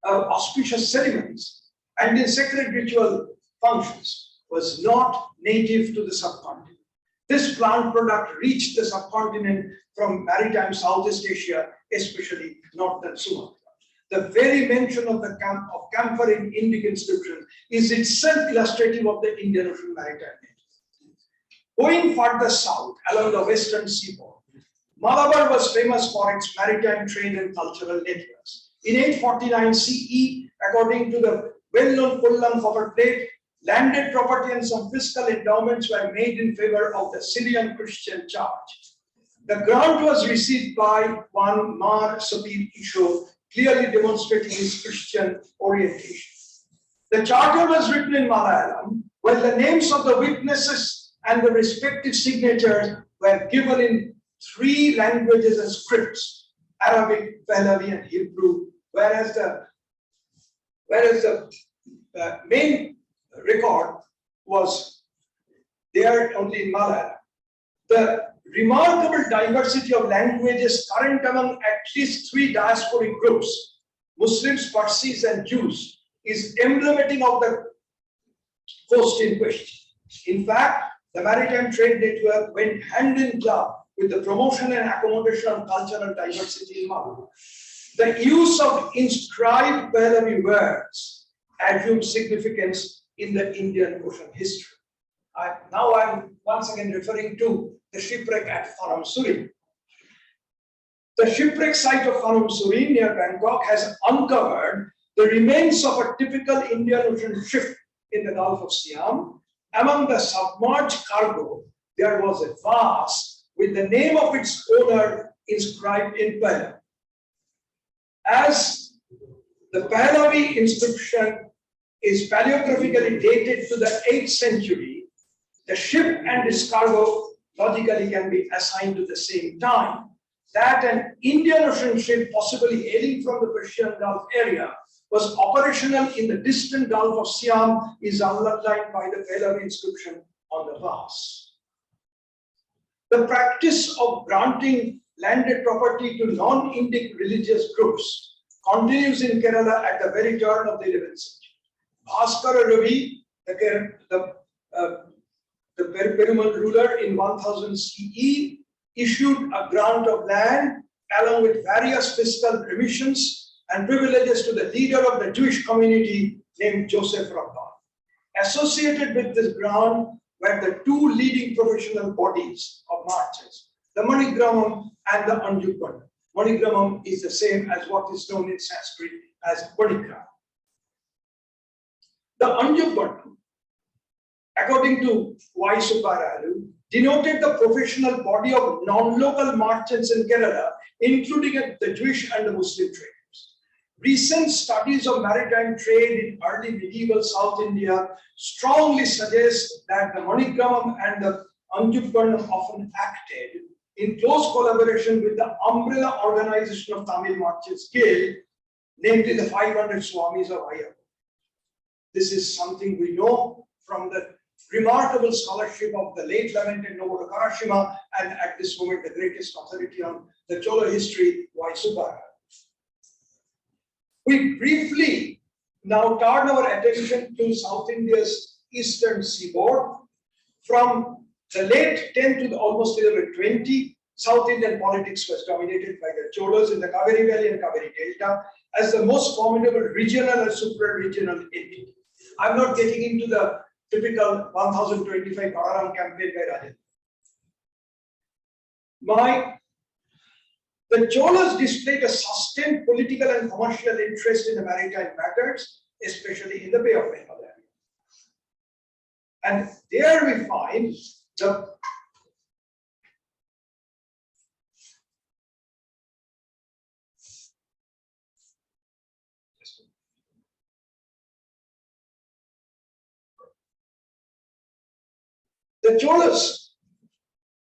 auspicious ceremonies and in sacred ritual functions was not native to the subcontinent. This plant product reached the subcontinent from maritime Southeast Asia, especially northern Sumatra. The very mention of the camphor in Indic inscription is itself illustrative of the Indian Ocean maritime nature. Going further south along the western seaboard, Malabar was famous for its maritime trade and cultural networks. In 849 CE, according to the well-known Kollam copper plate, landed property and some fiscal endowments were made in favor of the Syrian Christian Church. The grant was received by one Mar Sapir Isho, clearly demonstrating his Christian orientation. The charter was written in Malayalam, while the names of the witnesses and the respective signatures were given in three languages and scripts: Arabic, Pahlavi, and Hebrew, whereas the main record was there only in Malayalam. The remarkable diversity of languages current among at least three diasporic groups, Muslims, Parsis, and Jews, is emblematic of the coast in question. In fact, the maritime trade network went hand in glove with the promotion and accommodation of cultural diversity in Malabar. The use of inscribed Pahlavi words assumed significance in the Indian Ocean history. Now I'm once again referring to the shipwreck at Phanom Suri. The shipwreck site of Phanom Suri near Bangkok has uncovered the remains of a typical Indian Ocean ship in the Gulf of Siam. Among the submerged cargo, there was a vase with the name of its owner inscribed in Pahlavi. As the Pahlavi inscription is paleographically dated to the 8th century, the ship and its cargo logically can be assigned to the same time. That an Indian Ocean ship, possibly hailing from the Persian Gulf area, was operational in the distant Gulf of Siam is underlined by the Pahlavi inscription on the vase. The practice of granting landed property to non-Indic religious groups continues in Kerala at the very turn of the 11th century. Bhaskara Ravi, the Perumal ruler in 1000 CE, issued a grant of land along with various fiscal remissions and privileges to the leader of the Jewish community named Joseph Rabbah. Associated with this grant were the two leading professional bodies of marches, the Manigramam and the Anjupandam. Manigramam is the same as what is known in Sanskrit as Manigram. The Anjupandam, according to Visva-Bharati, denoted the professional body of non-local merchants in Kerala, including the Jewish and the Muslim traders. Recent studies of maritime trade in early medieval South India strongly suggest that the Manigramam and the Anjupandam often acted in close collaboration with the umbrella organization of Tamil Merchants Guild, namely the 500 Swamis of Ayappa. This is something we know from the remarkable scholarship of the late lamented Nobuo Karashima and at this moment the greatest authority on the Chola history, Visva-Bharati. We briefly now turn our attention to South India's eastern seaboard. From the late 10th to almost 1120, South Indian politics was dominated by the Cholas in the Kaveri Valley and Kaveri Delta as the most formidable regional and supra-regional entity. I'm not getting into the typical 1025 Kararam campaign by Rajendra. The Cholas displayed a sustained political and commercial interest in the maritime matters, especially in the Bay of Bengal area. And there we find the Cholas,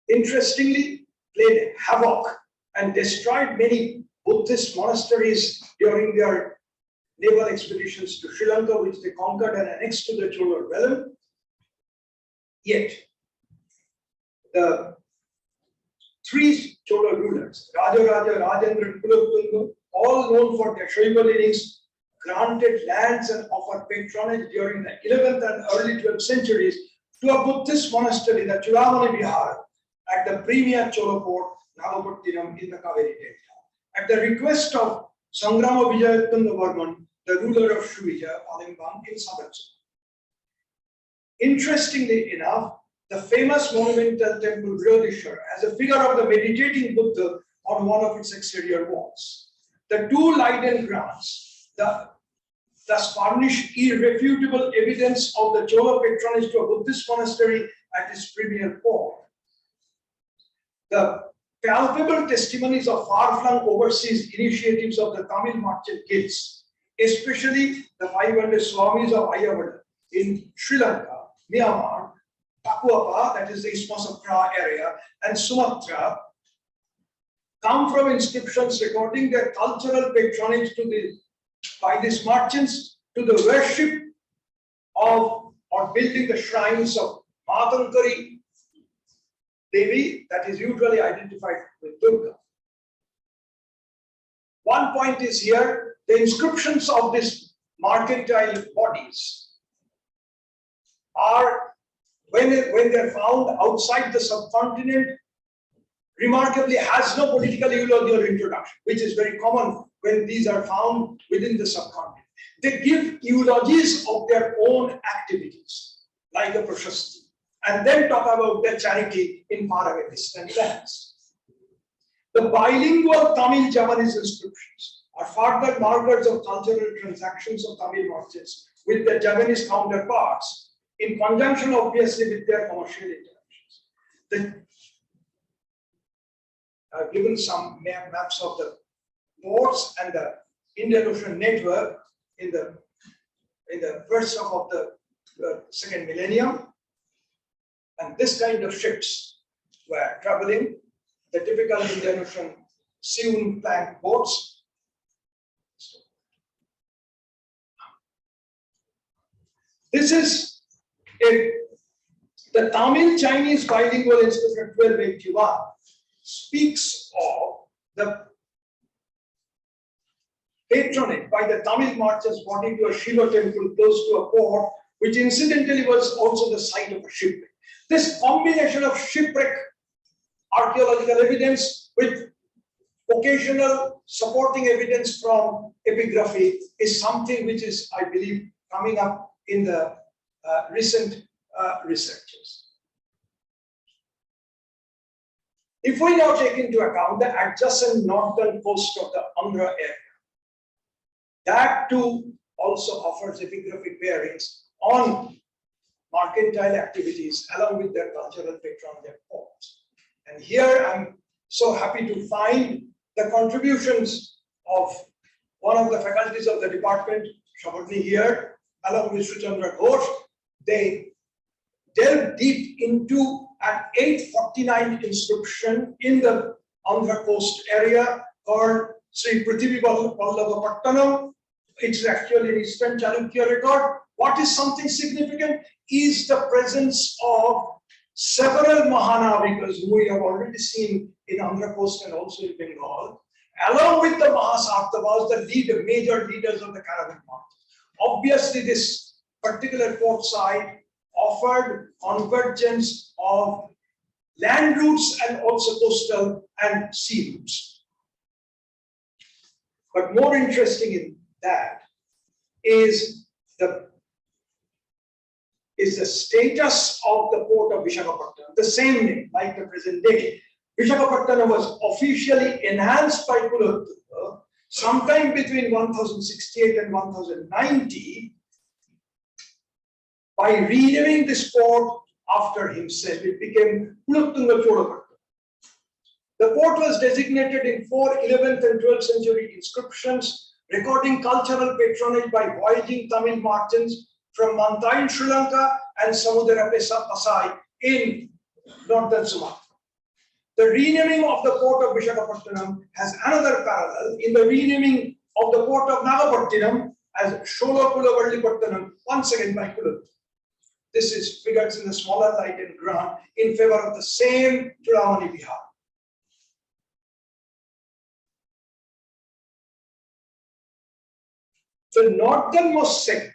interestingly, played havoc and destroyed many Buddhist monasteries during their naval expeditions to Sri Lanka, which they conquered and annexed to the Chola realm. Yet, the three Chola rulers, Rajaraja, Rajendra, and Kulottunga, all known for their Shaiva leanings, granted lands and offered patronage during the 11th and early 12th centuries to a Buddhist monastery, the Churamani Vihar, at the premier Chola port, Nagapattinam, in the Kaveri Delta. At the request of Sangrama Vijayatanga Varman, the ruler of Srivijaya, Palembang, in southern Sumatra. Interestingly enough, the famous monumental temple Brihadishwar has a figure of the meditating Buddha on one of its exterior walls. The two Leiden grants thus furnish irrefutable evidence of the Chola patronage to a Buddhist monastery at its premier port. The palpable testimonies of far-flung overseas initiatives of the Tamil merchant guilds, especially the 500 Swamis of Ayavada in Sri Lanka, Myanmar, Papuapa, that is the Isthmus of Pra area, and Sumatra, come from inscriptions recording their cultural patronage by these merchants to the worship of or building the shrines of Matankari Devi, that is usually identified with Durga. One point is here, the inscriptions of these mercantile bodies are, when they're found outside the subcontinent, remarkably has no political eulogy or introduction, which is very common when these are found within the subcontinent. They give eulogies of their own activities, like the Prashasti, and then talk about their charity in faraway distant lands. The bilingual Tamil-Javanese inscriptions are further markers of cultural transactions of Tamil merchants with their Javanese counterparts, in conjunction obviously with their commercial interactions. I've given some maps of the ports and the Indian Ocean network in the first half of the second millennium. And this kind of ships were traveling, the typical Indian Ocean sewn plank boats. This is the Tamil Chinese bilingual inscription 1281 speaks of the patronage by the Tamil merchants wanting to a Shiva temple close to a port, which incidentally was also the site of a shipwreck. This combination of shipwreck archaeological evidence with occasional supporting evidence from epigraphy is something which is, I believe, coming up in the recent researches. If we now take into account the adjacent northern coast of the Andhra area, that too also offers epigraphic bearings on mercantile activities along with their cultural patronage at ports. And here I'm so happy to find the contributions of one of the faculties of the department, Shabadni here, along with Suchandra Ghosh. They delve deep into an 849 inscription in the Andhra coast area called Sri Prithvi Vallabha Pattanam. It's actually an Eastern Chalukya record. What is something significant is the presence of several Mahanavikas who we have already seen in Andhra coast and also in Bengal, along with the Mahasartavas, the major leaders of the caravan march. Obviously, this particular port site offered convergence of land routes and also coastal and sea routes. But more interesting in that is the status of the port of Visva-Bharati, the same name like the present day. Visva-Bharati was officially enhanced by Kulottunga sometime between 1068 and 1090 by renaming this port after himself. It became Kulottunga Chodapattanam. The port was designated in 4 11th and 12th century inscriptions, recording cultural patronage by voyaging Tamil merchants from Manta in Sri Lanka and Samudra Pasai in northern Sumatra. The renaming of the port of Vishakhapattanam has another parallel in the renaming of the port of Nagapattinam as Sholapulavallipattanam, once again by Kulottu. This is figures in a smaller light and ground in favor of the same Chudamani Bihar. The northernmost segment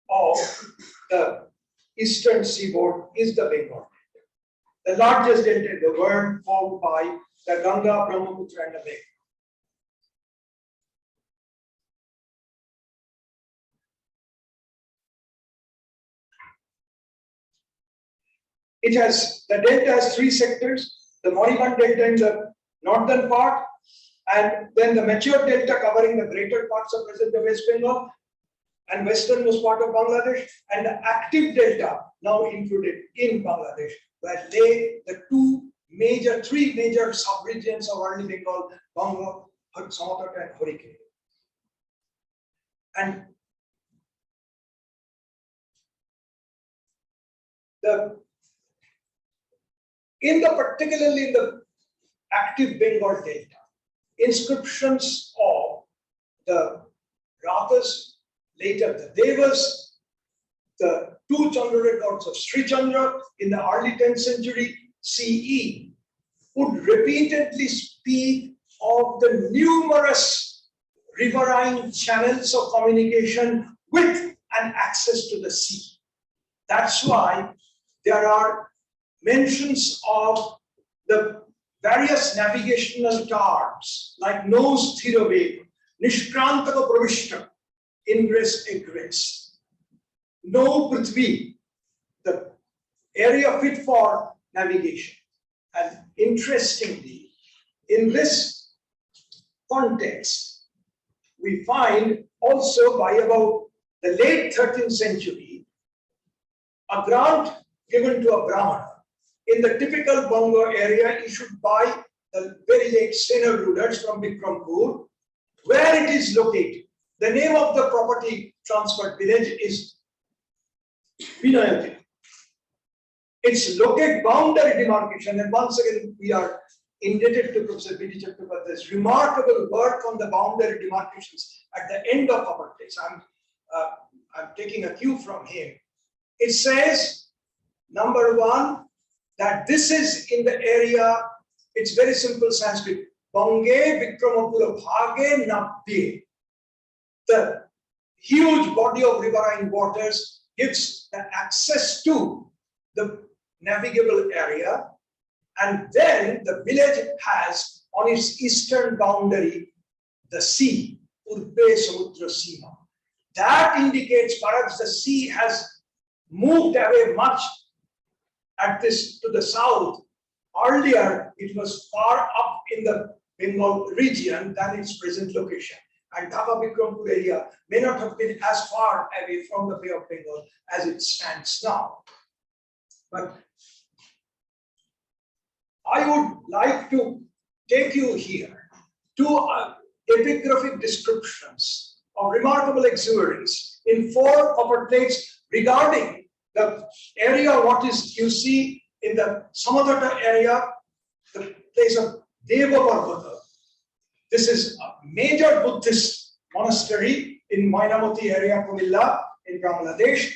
of the eastern seaboard is the Bengal Delta, the largest delta in the world, formed by the Ganga, Brahmaputra, and the Megha. The delta has 3 sectors: the moribund delta in the northern part, and then the mature delta covering the greater parts of present West Bengal and westernmost part of Bangladesh, and the active delta now included in Bangladesh, where lay the 3 major subregions of early Bengal, Bangla, Samotata, and Horike. And particularly in the active Bengal delta, inscriptions of the Rathas, later the Devas, the 2 Chandra gods of Sri Chandra in the early 10th century CE would repeatedly speak of the numerous riverine channels of communication with an access to the sea. That's why there are mentions of the various navigational terms like no sthirave, nishkrantaka pravishta, ingress, egress, no prithvi, the area fit for navigation. And interestingly, in this context, we find also by about the late 13th century, a grant given to a Brahmana in the typical Bongo area issued by the very late Sena rulers from Bikrampur, where it is located. The name of the property transferred village is Vinayati. Its located boundary demarcation, and once again we are indebted to Professor B.D. Chattopadhyay's remarkable work on the boundary demarcations at the end of our place. I'm taking a cue from him. It says, number 1, that this is in the area, it's very simple Sanskrit, Bange Vikramapura Bhage Nabbe. The huge body of riverine waters gives the access to the navigable area, and then the village has on its eastern boundary the sea, Urbe Samudra Sima. That indicates perhaps the sea has moved away much to the south. Earlier, it was far up in the Bengal region than its present location. And Dhaka Bikrampur area may not have been as far away from the Bay of Bengal as it stands now. But I would like to take you here to epigraphic descriptions of remarkable exuberance in 4 copper plates regarding the area, what is you see in the Samatata area, the place of Deva-Parvata. This is a major Buddhist monastery in Mainamati area, Kumilla in Bangladesh.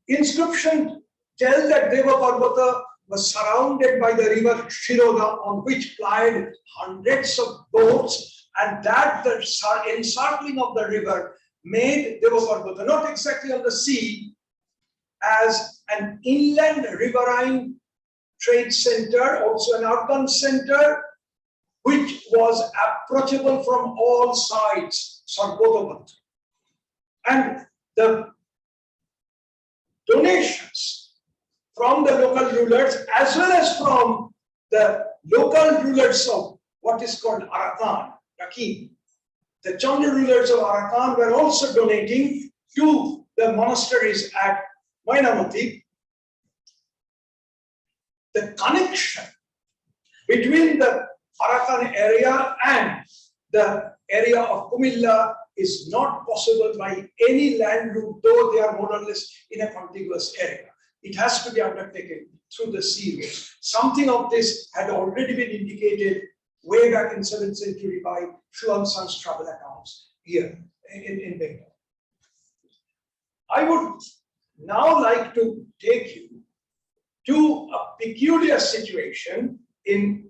Inscription tell that Deva-Parvata was surrounded by the river Shiroda, on which plied hundreds of boats, and that the encircling of the river made Deva-Parvata, not exactly on the sea, as an inland riverine trade center, also an urban center, which was approachable from all sides, Sarvodhavat. And the donations from the local rulers, as well as from the local rulers of what is called Arakan, Rakim. The Chandra rulers of Arakan were also donating to the monasteries at Mainamati, the connection between the Arakan area and the area of Kumilla is not possible by any land route, though they are more or less in a contiguous area. It has to be undertaken through the sea route. Something of this had already been indicated way back in 7th century by Xuanzang's travel accounts here in Bengal. I would now like to take you to a peculiar situation in.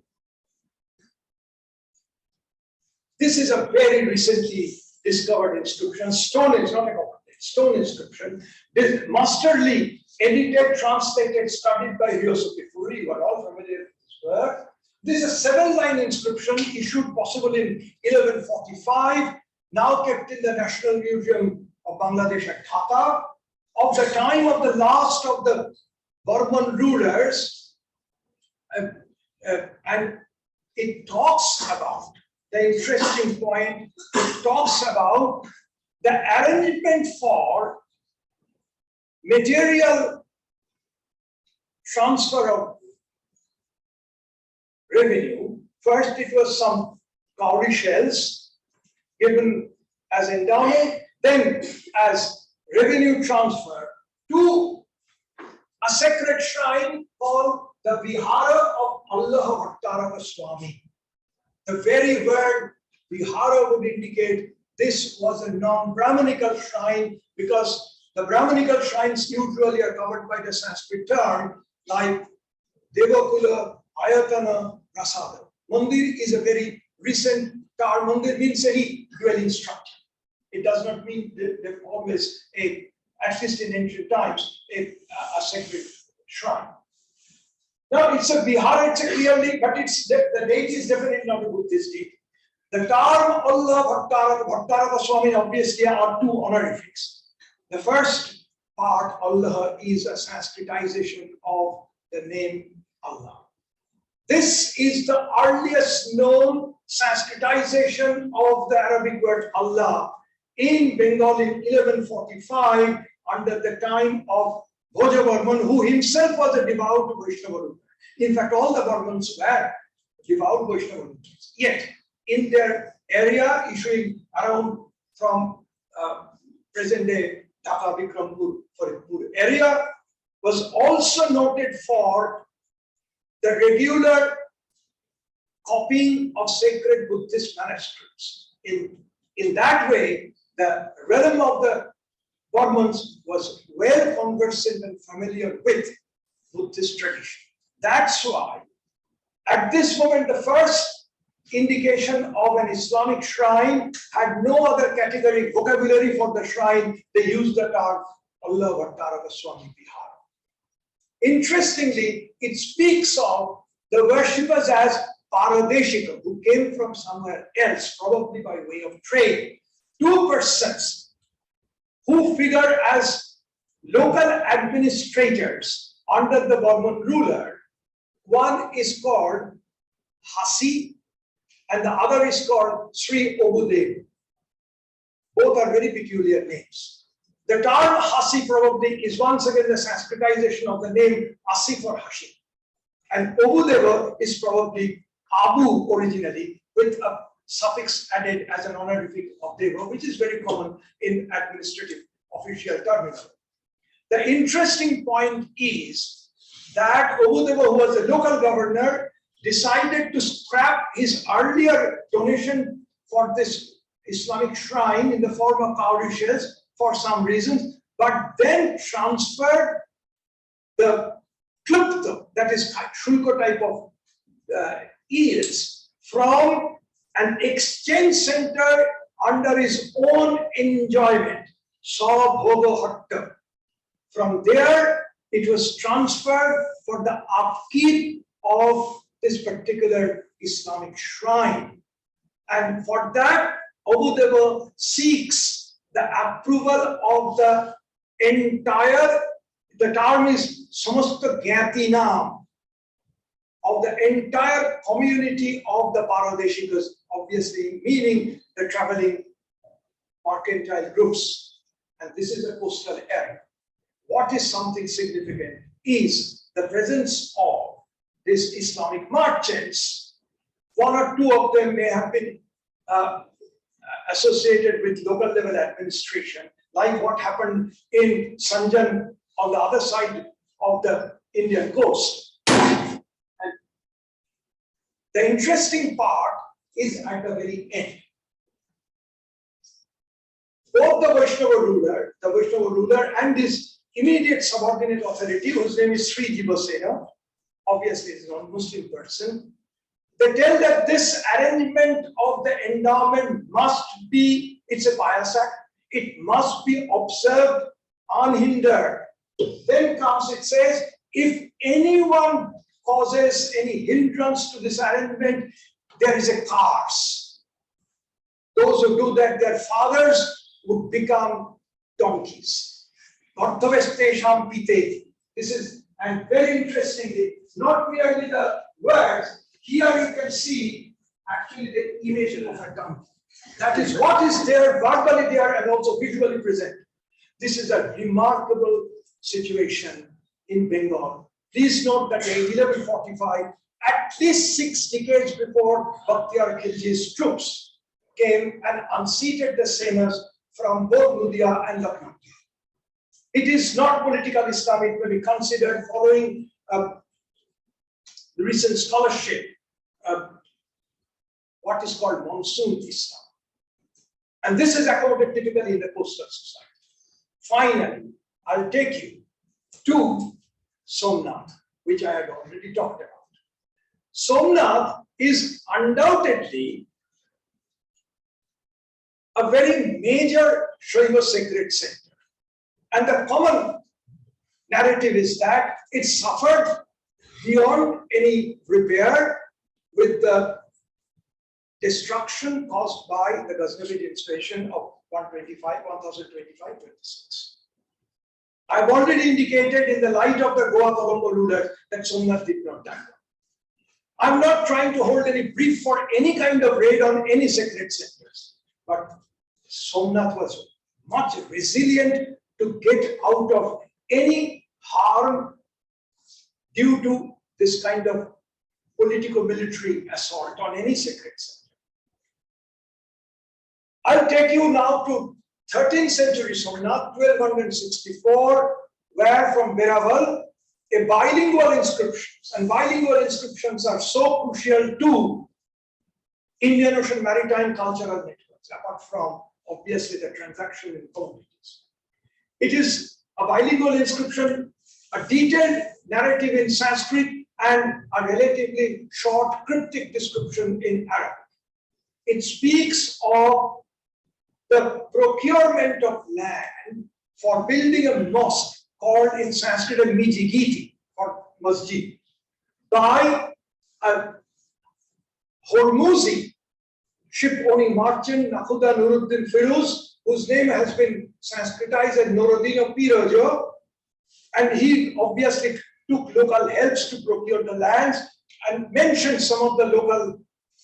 This is a very recently discovered inscription, stone is not a copperplate, stone inscription. This masterly edited, translated, studied by Ryosuke Furi. You are all familiar with this work. This is a 7-line inscription issued possibly in 1145, now kept in the National Museum of Bangladesh at Dhaka, of the time of the last of the Burman rulers, and it talks about the interesting point. It talks about the arrangement for material transfer of revenue. First, it was some cowrie shells given as endowment, then as revenue transfer to a sacred shrine called the Vihara of Allah Bhattaraka Swami. The very word Vihara would indicate this was a non-Brahmanical shrine, because the Brahmanical shrines usually are covered by the Sanskrit term like Devakula, Ayatana, Prasada. Mandir is a very recent term. Mandir means any dwelling structure. It does not mean that always at least in ancient times, a sacred shrine. Now it's a Vihara, it's a clearly, but the date is definitely not a Buddhist date. The term Allah Bhattaraka Swami obviously are two honorifics. The first part, Allah, is a Sanskritization of the name Allah. This is the earliest known Sanskritization of the Arabic word Allah in Bengal in 1145 under the time of Bhoja Burman, who himself was a devout Vaishnava. In fact, all the Burmans were devout Vaishnava. Yet, in their area, issuing around from present-day Dhaka, Bikrampur, Faridpur area, was also noted for the regular copying of sacred Buddhist manuscripts. In that way, the realm of the Burmans was well conversant and familiar with Buddhist tradition. That's why, at this moment, the first indication of an Islamic shrine had no other category, vocabulary for the shrine. They used the term Allah Bhattaraka Swami Vihara. Interestingly, it speaks of the worshippers as Paradeshika, who came from somewhere else, probably by way of trade. Two persons who figure as local administrators under the Burman ruler. One is called A.I.H.C and the other is called Sri Obudev. Both are very peculiar names. The term A.I.H.C probably is once again the Sanskritization of the name Asi for Hashi. And Obudeva is probably Abu originally, with a suffix added as an honorific of Deva, which is very common in administrative official terminology. The interesting point is that Obudeva, who was a local governor, decided to scrap his earlier donation for this Islamic shrine in the form of cowrie shells for some reasons, but then transferred the klupta, that is shulka type of eels, from an exchange center under his own enjoyment, Sabhoga. From there, it was transferred for the upkeep of this particular Islamic shrine. And for that, Obudeva seeks the approval of the entire, the term is samasta gyatinam, of the entire community of the Paradeshikas, obviously meaning the traveling mercantile groups. And this is a coastal area. what is something significant is the presence of these Islamic merchants. One or two of them may have been associated with local level administration, like what happened in Sanjan on the other side of the Indian coast. And the interesting part is at the very end. Both the Vaishnava ruler and his immediate subordinate authority, whose name is Sri Jivasena, obviously is a non-Muslim person, they tell that this arrangement of the endowment must be, it's a pious act, it must be observed unhindered. Then comes, it says, if anyone causes any hindrance to this arrangement, there is a curse. Those who do that, their fathers would become donkeys. This is, and very interestingly, not merely the words, here you can see actually the image of a donkey. That is what is there, verbally there and also visually present. This is a remarkable situation in Bengal. Please note that in 1145, at least 6 decades before Bakhtiyar Khilji's troops came and unseated the Senas from both Ludia and Lucknow. It is not political Islamic when we consider following the recent scholarship, what is called monsoon Islam. And this is accorded typically in the coastal society. Finally, I'll take you to Somnath, which I had already talked about. Somnath is undoubtedly a very major Shaiva sacred center. And the common narrative is that it suffered beyond any repair with the destruction caused by the Ghaznavid invasion of 1025-26. I've already indicated in the light of the Goa Colombo rulers that Somnath did not die. I'm not trying to hold any brief for any kind of raid on any sacred centers, but Somnath was much resilient to get out of any harm due to this kind of politico-military assault on any sacred center. I'll take you now to 13th century Somnath, 1264, where from Beraval, a bilingual inscriptions, and bilingual inscriptions are so crucial to Indian Ocean maritime cultural networks, apart from obviously the transaction in commodities. It is a bilingual inscription, a detailed narrative in Sanskrit, and a relatively short cryptic description in Arabic. It speaks of the procurement of land for building a mosque called in Sanskrit a Mijigiti or Masjid by a Hormuzi ship-owning merchant Nakhuda Nuruddin Firuz, whose name has been Sanskritized as Nuruddin of Pirajo, and he obviously took local helps to procure the lands and mentioned some of the local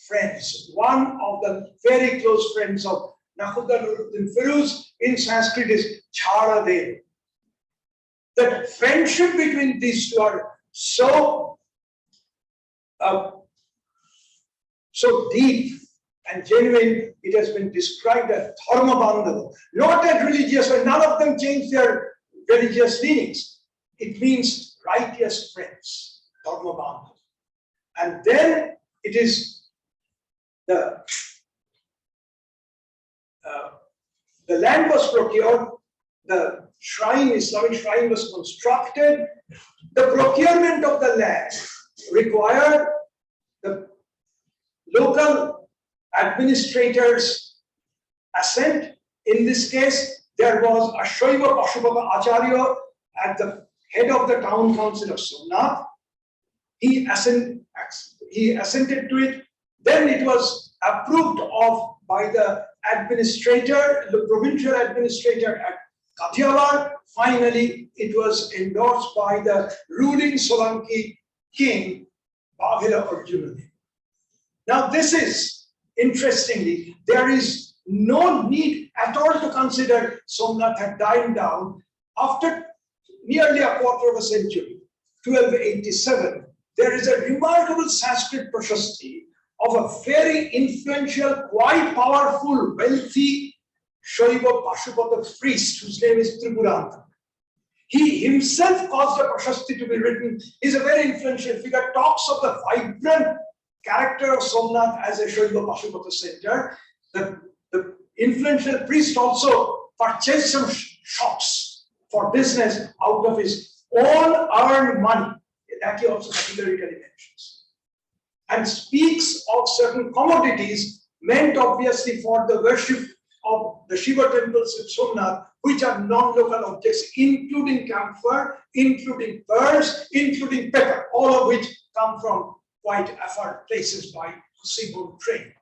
friends. One of the very close friends of Nakhuda Nuruddin Firuz in Sanskrit is Chharadev. The friendship between these two are so deep and genuine, it has been described as dharma bandhava, not as religious, but none of them change their religious leanings. It means righteous friends, dharma bandhava. And then it is the land was procured, the shrine, Islamic shrine was constructed. The procurement of the land required the local administrators' assent. In this case, there was a Shaiva Pashupata Acharya at the head of the town council of Somnath. He assented to it. Then it was approved of by the administrator, the provincial administrator at Kathiawar. Finally, it was endorsed by the ruling Solanki king, Bhavila Arjunadev. Now, this is, interestingly, there is no need at all to consider Somnath had died down. After nearly a quarter of a century, 1287, there is a remarkable Sanskrit prashasti of a very influential, quite powerful, wealthy Shaiva Pashupata priest whose name is Tripuranta. He himself caused a prashasti to be written. He's a very influential figure, talks of the vibrant character of Somnath as a Shaiva Pashupata center. The influential priest also purchased some shops for business out of his own earned money. That he also categorically mentions. And speaks of certain commodities meant obviously for the worship of the Shiva temples in Somnath, which are non-local objects, including camphor, including pearls, including pepper, all of which come from quite affluent places by seaboard trade.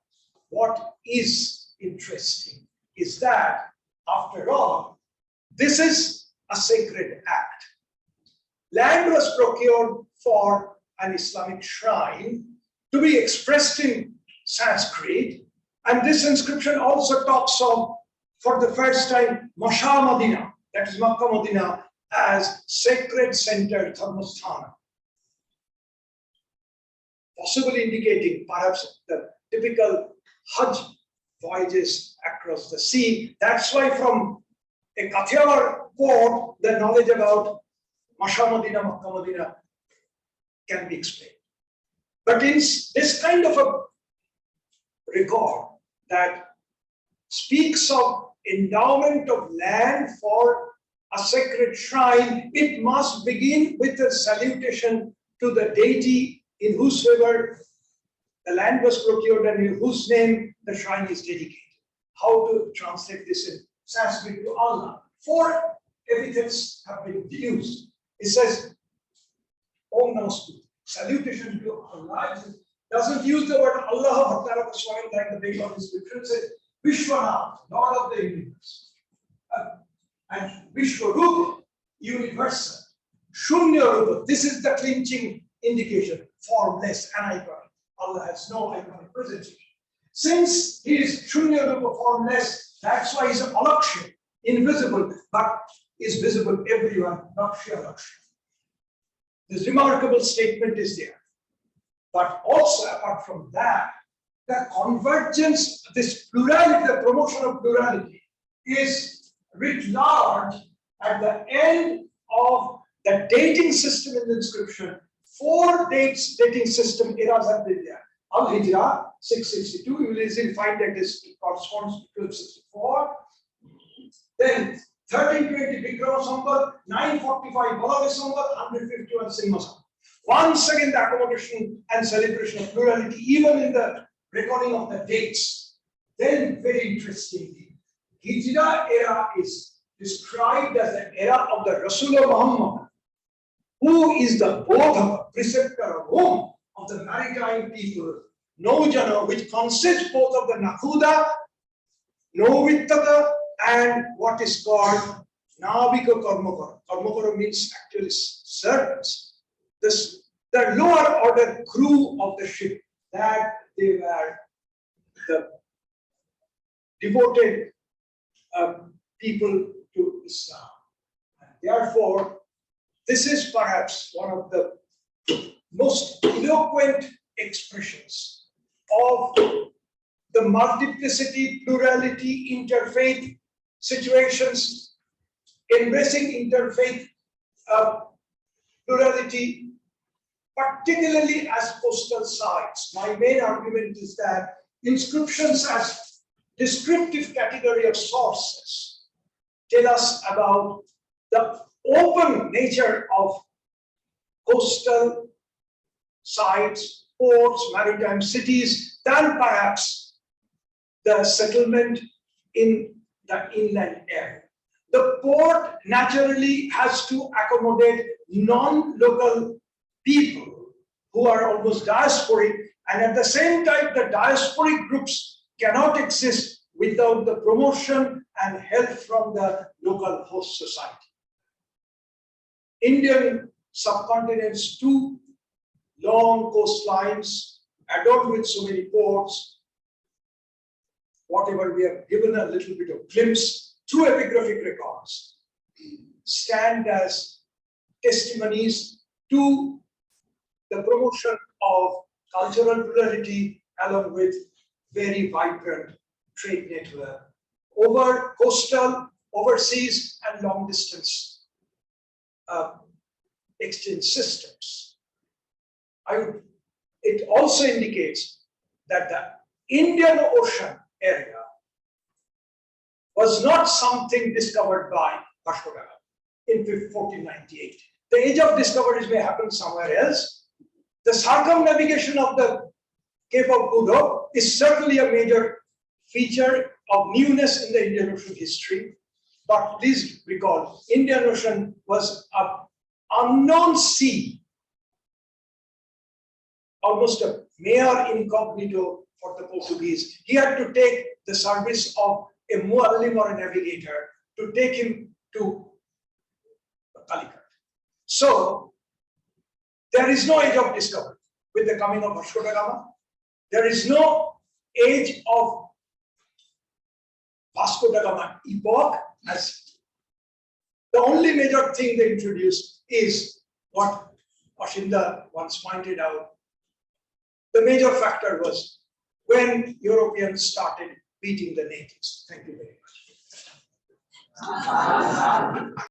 What is interesting is that, after all, this is a sacred act. Land was procured for an Islamic shrine to be expressed in Sanskrit, and this inscription also talks of, for the first time, Masha Madina, that is Makkah Madina, as sacred center Dharmasthana, possibly indicating perhaps the typical Hajj voyages across the sea. That's why from a Kathiawar port, the knowledge about Masha Madina, Makkah Madina can be explained. But in this kind of a record that speaks of endowment of land for a sacred shrine, it must begin with a salutation to the deity in whose favor the land was procured and in whose name the shrine is dedicated. How to translate this in Sanskrit to Allah? 4 epithets have been used. It says, Om Namastu, salutation to Allah. It doesn't use the word Allah like the Bengali scripture. It says Vishwanath, Lord of the universe. And Vishwarupa, universal. Shunya Rupa, this is the clinching indication, formless, iconic. Allah has no iconic presence. Since he is Shunya Rupa, formless, that's why he's Alakshya, invisible, but is visible everywhere, Lakshya. This remarkable statement is there. But also, apart from that, the convergence, this plurality, the promotion of plurality, is writ large at the end of the dating system in the inscription. 4 dating system eras have been there. Al-Hijra, 662, you will easily find that this corresponds to 1264. Then 1320 Vikrama Samvat, 945 Balavi Samvat, 151 Simha Samvat. Once again, the accommodation and celebration of plurality, even in the reckoning of the dates. Then, very interestingly, Hijra era is described as the era of the Rasulullah Muhammad, who is the Bodha, preceptor of whom? Of the maritime people, Nojana, which consists both of the Nakuda, Novittaka, and what is called Navika Karmakara. Karmakara means actually servants. The lower order crew of the ship, that they were the devoted people to Islam. And therefore, this is perhaps one of the most eloquent expressions of the multiplicity, plurality, interfaith situations, embracing interfaith plurality, particularly as coastal sites. My main argument is that inscriptions as descriptive category of sources tell us about the open nature of coastal sites, ports, maritime cities, than perhaps the settlement in the inland area. The port naturally has to accommodate non-local people who are almost diasporic, and at the same time, the diasporic groups cannot exist without the promotion and help from the local host society. Indian subcontinent's 2 long coastlines, adorned with so many ports, whatever we have given a little bit of glimpse through epigraphic records, stand as testimonies to the promotion of cultural plurality along with very vibrant trade network over coastal, overseas, and long distance exchange systems. It also indicates that the Indian Ocean area was not something discovered by Vasco in 1498. The age of discoveries may happen somewhere else. The circumnavigation of the Cape of Good Hope is certainly a major feature of newness in the Indian Ocean history. But please recall, Indian Ocean was an unknown sea, almost a mare incognito for the Portuguese. He had to take the service of a muallim or a navigator to take him to Calicut. So there is no age of discovery with the coming of Vasco da Gama. There is no age of Vasco da Gama epoch. As the only major thing they introduced is what Ashinda once pointed out. The major factor was when Europeans started beating the natives. Thank you very much.